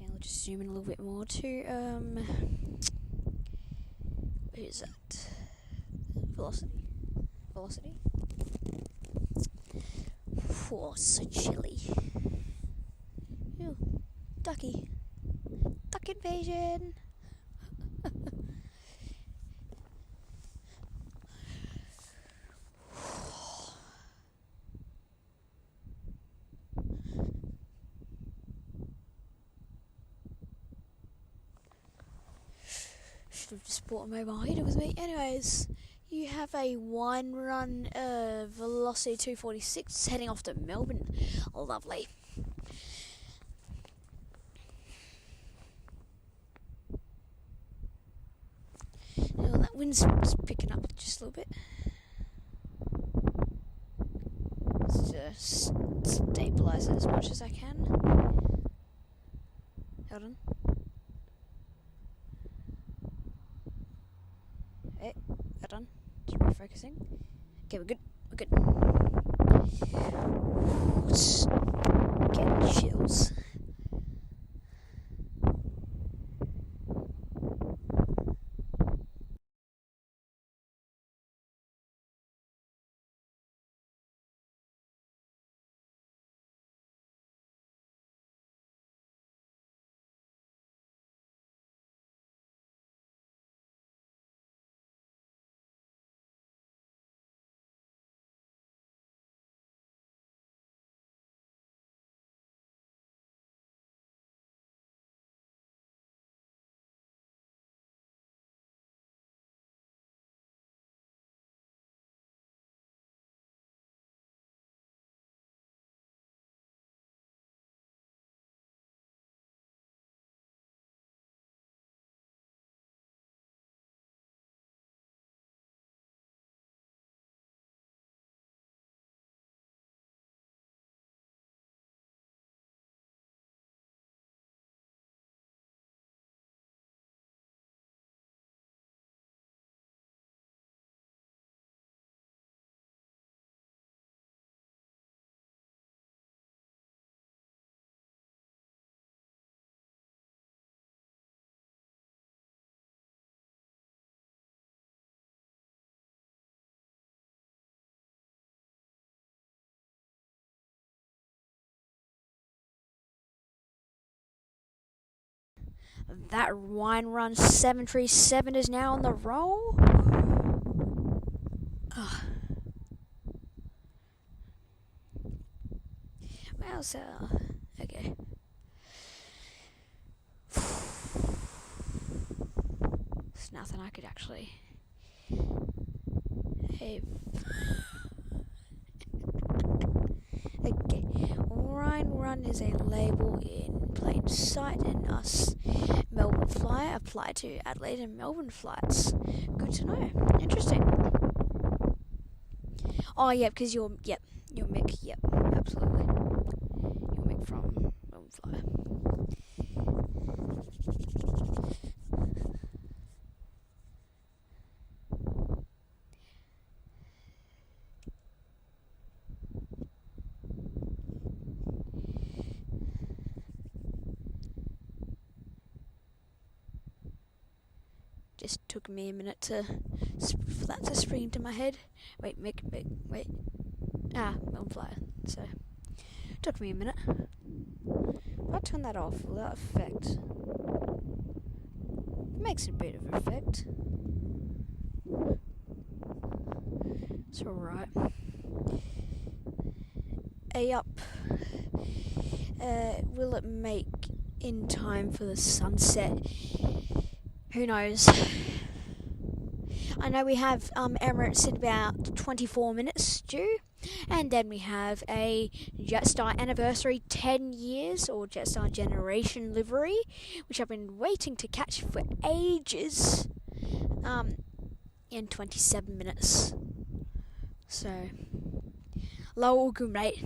A: I'll just zoom in a little bit more to who's that? Velocity. Oh, so chilly. Ew, ducky. Duck invasion. Should have just bought a mobile heater with me. Anyways, you have a wine run Velocity 246 heading off to Melbourne. Lovely. Oh, that wind's picking up just a little bit. Let's stabilise it as much as I can. Hold on. Hey, hold on. Just refocusing. Okay, we're good. It's getting chills. That Wine Run 737 is now on the roll. Ugh. Well, so okay. There's nothing I could actually. Hey. Okay. Wine Run is a label in plain sight, and us Melbourne Flyer apply to Adelaide and Melbourne flights. Good to know. Interesting. Oh, yeah, because you're Mick. Yep, absolutely. You're Mick from Melbourne Flyer. Just took me a minute for that to spring into my head. Wait, Mick, wait. Melbourne Flyer. So, took me a minute. If I turn that off, will that affect? It makes a bit of effect. It's alright. Up. Will it make in time for the sunset? Who knows? I know we have Emirates in about 24 minutes due, and then we have a Jetstar anniversary 10 years, or Jetstar generation livery, which I've been waiting to catch for ages, in 27 minutes. So, lol, good mate.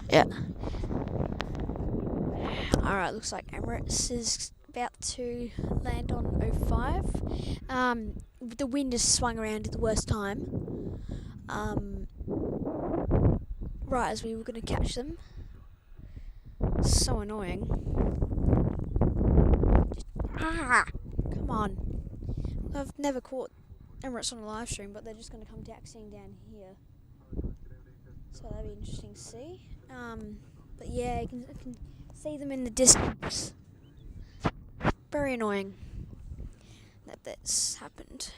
A: Yeah. Alright, looks like Emirates is about to land on 05. The wind has swung around at the worst time. Right as we were going to catch them. So annoying. Come on. I've never caught Emirates on a live stream, but they're just going to come taxiing down here. So that'll be interesting to see. But yeah, I can see them in the distance. Very annoying that that's happened.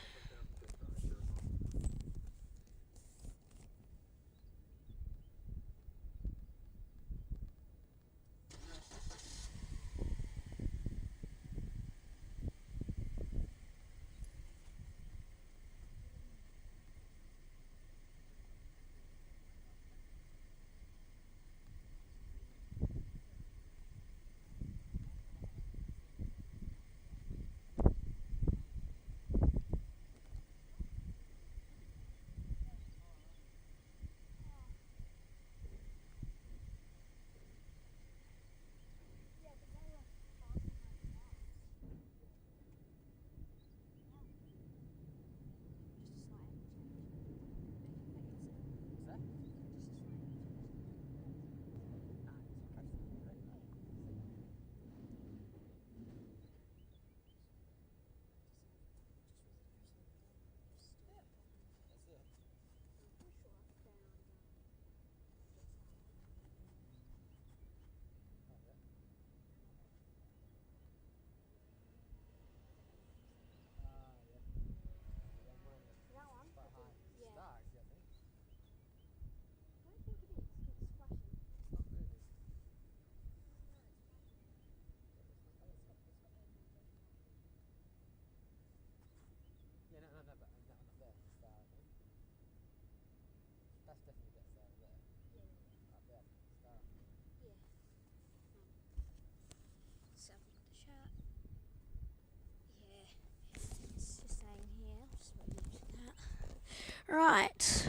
A: Right.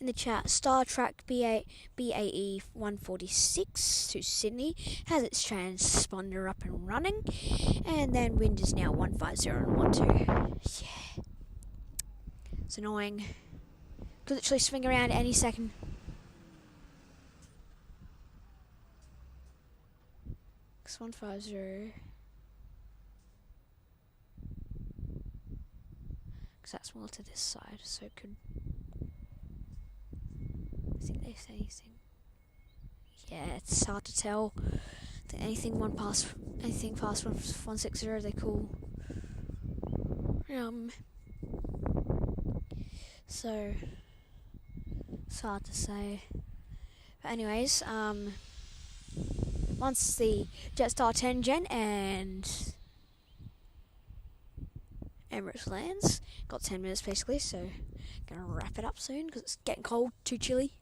A: In the chat, Star Trek BAE 146 to Sydney has its transponder up and running, and then wind is now 150 and 12. Yeah. It's annoying. Could literally swing around any second. X150. Because that's more to this side, so it could. I think they say anything. Yeah, it's hard to tell. I think anything past 160, they call. So it's hard to say. But anyways, once the Jetstar 10 Gen and Emirates lands, got 10 minutes basically, so gonna wrap it up soon because it's getting cold, too chilly.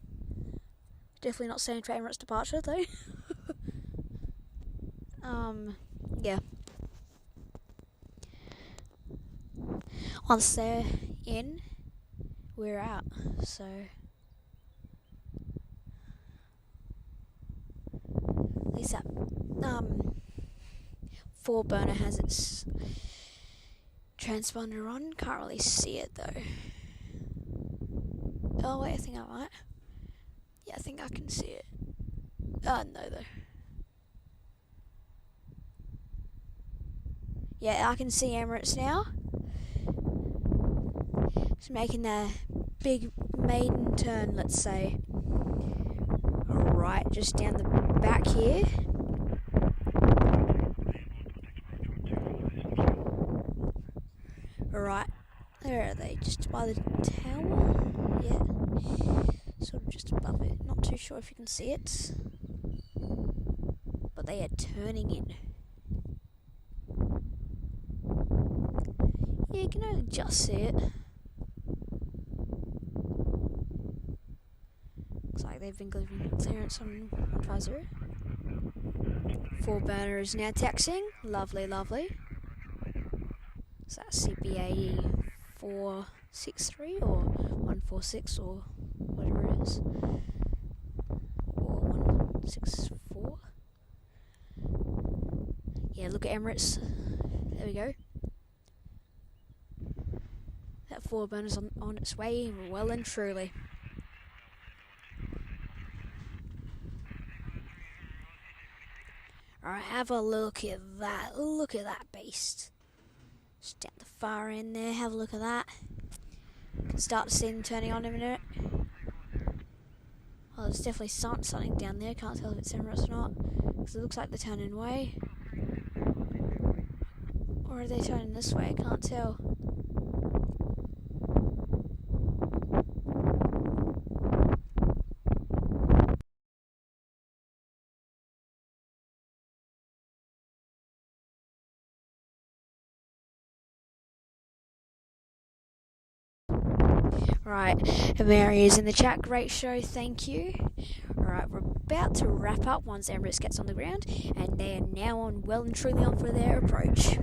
A: Definitely not staying for Emirates departure though. Yeah. Once they're in, we're out. So at least that 4 burner has its transponder on. Can't really see it though. Oh wait, I think I might. Yeah, I think I can see it. No though. Yeah, I can see Emirates now. It's making their big maiden turn, let's say. Alright, just down the back here. Alright, where are they? Just by the tower? Yeah. Sort of just above it. Not too sure if you can see it. But they are turning in. Yeah, you can only just see it. Looks like they've been given clearance on 150. 4 burner is now taxiing. Lovely, lovely. So that's CBAE 1463 or 146 or whatever it is, or 164. Yeah, look at Emirates. There we go. That 4-burner's on its way, well and truly. Alright, have a look at that. Look at that beast. Just down the far end there, have a look at that. Can start to see them turning on in a minute. Oh, there's definitely something down there. Can't tell if it's Emirates or not, because it looks like they're turning away. Or are they turning this way? I can't tell. Right, Mary is in the chat. Great show, thank you. Alright, we're about to wrap up once Emirates gets on the ground, and they are now on well and truly on for their approach.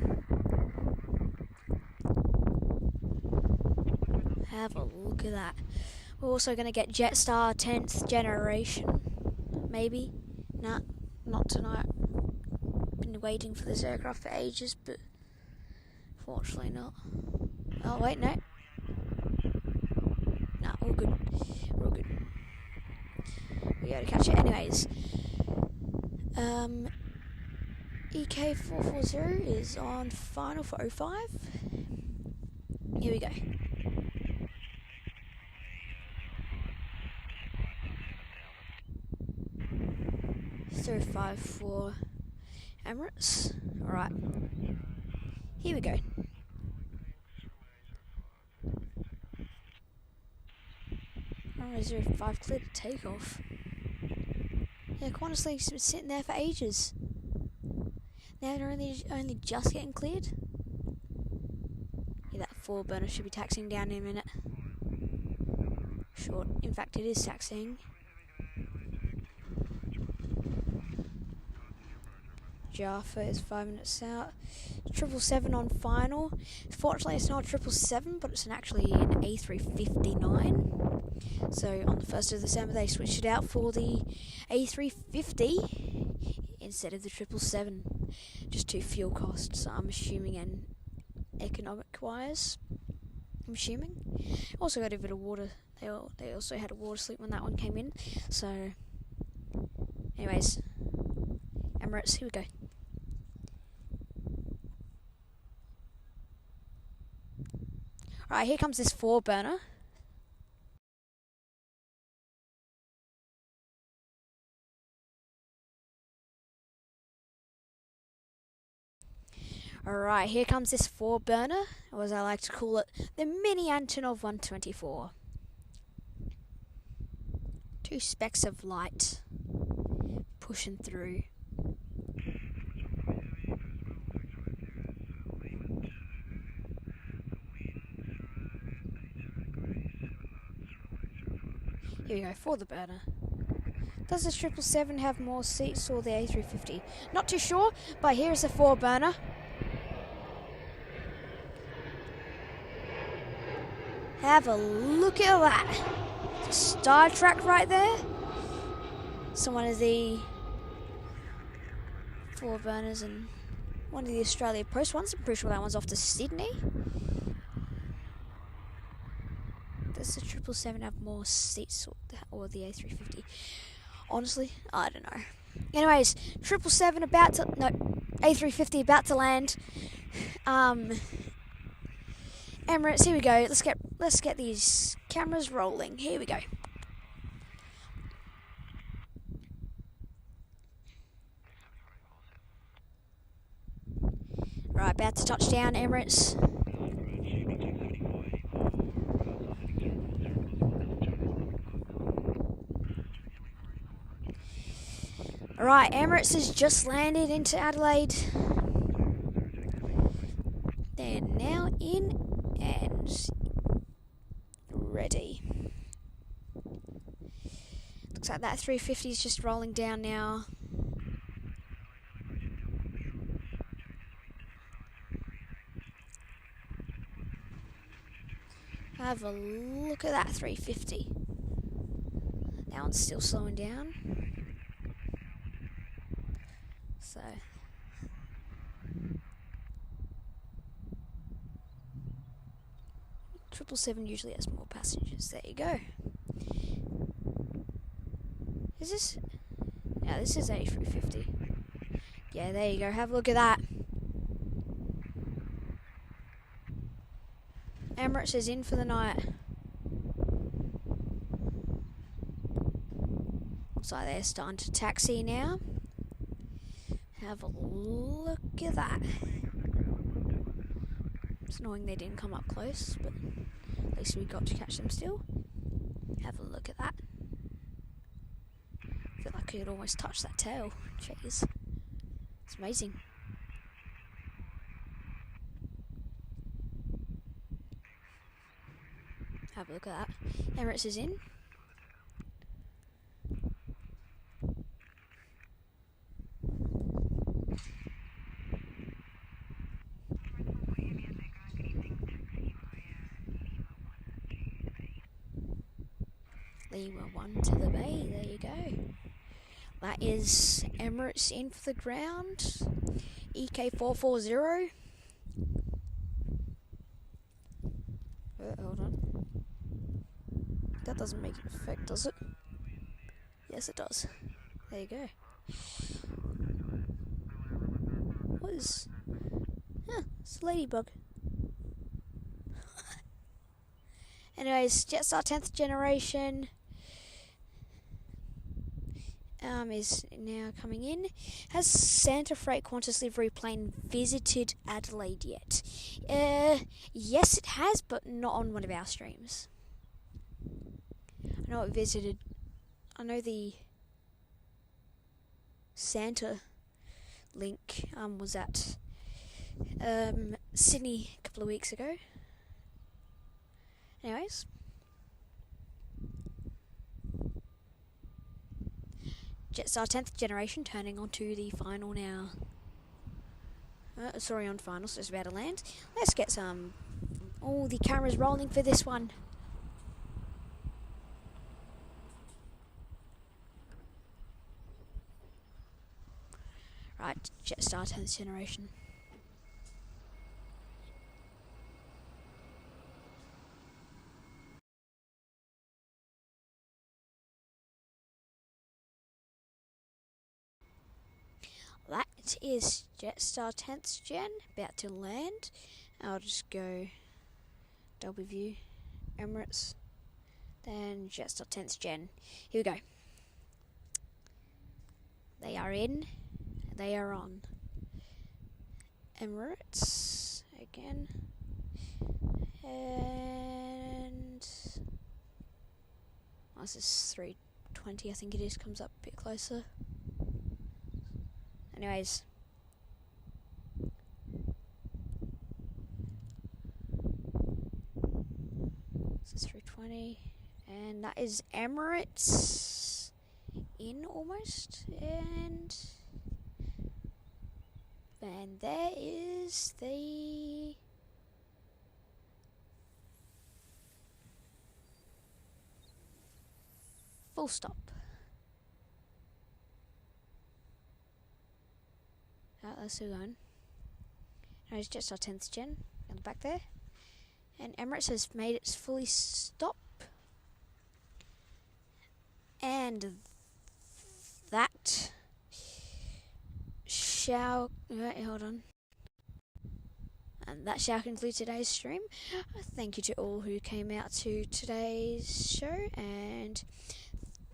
A: Have a look at that. We're also going to get Jetstar 10th generation. Maybe. Nah, not tonight. Been waiting for this aircraft for ages, but fortunately not. Oh, wait, no. Nah, all good. We're all good. We gotta catch it anyways. EK440 is on final for 05. Here we go. 05 for Emirates. Alright. Here we go. Runway 05 cleared to takeoff. Yeah, quite honestly, it's been sitting there for ages. Now they're only just getting cleared. Yeah, that 4-burner should be taxiing down in a minute. Short. In fact, it is taxiing. Jaffa is 5 minutes out. 777 on final. Fortunately, it's not 777, but it's actually an A359. So on the 1st of December, they switched it out for the A350 instead of the 777. Just to fuel costs, I'm assuming, and economic-wise, I'm assuming. Also got a bit of water. They also had a water sleep when that one came in. So, anyways, Emirates, here we go. Alright, here comes this 4-burner. Alright, here comes this 4-burner, or as I like to call it, the mini Antonov 124. 2 specks of light pushing through. Here we go, for the burner. Does the 777 have more seats or the A350? Not too sure, but here's the 4-burner. Have a look at that. Star Trek right there. So one of the 4-burners and one of the Australia Post ones. I'm pretty sure that one's off to Sydney. Does the 777 have more seats or the A350? Honestly, I don't know. Anyways, 777 about to... No, A350 about to land. Emirates, here we go. Let's get these cameras rolling. Here we go. Right, about to touch down, Emirates. Alright, Emirates has just landed into Adelaide. They're now in and ready. Looks like that 350 is just rolling down now. Have a look at that 350. That one's still slowing down. So 777 usually has more passengers. There you go. Is this? Yeah, this is A350. Yeah, there you go. Have a look at that. Emirates is in for the night. Looks like they're starting to taxi now. Have a look at that. It's annoying they didn't come up close, but at least we got to catch them still. Have a look at that. I feel like I could almost touch that tail. Jeez. It's amazing. Have a look at that. Emirates is in. Lima 1 to the bay, there you go. That is Emirates in for the ground. EK440. Hold on. That doesn't make an effect, does it? Yes, it does. There you go. What is... it's a ladybug. Anyways, Jetstar 10th generation is now coming in. Has Santa Freight Qantas livery plane visited Adelaide yet? Yes, it has, but not on one of our streams. I know it visited. I know the Santa link was at Sydney a couple of weeks ago. Anyways, Jetstar 10th generation turning onto the final now. Sorry, on final, so it's about to land. Let's get some. Oh, the camera's rolling for this one. Right, Jetstar 10th generation. That is Jetstar 10th gen, about to land. I'll just go double view, Emirates, then Jetstar 10th gen. Here we go. They are in, they are on. Emirates, again, and this is 320, I think it is, comes up a bit closer. Anyways, this is 320, and that is Emirates in almost, and there is the full stop. That's still going. Now it's just our 10th gen on the back there. And Emirates has made its fully stop. And that shall... Wait, hold on. And that shall conclude today's stream. Thank you to all who came out to today's show. And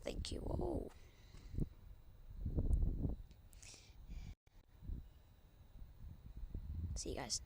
A: thank you all. See you guys.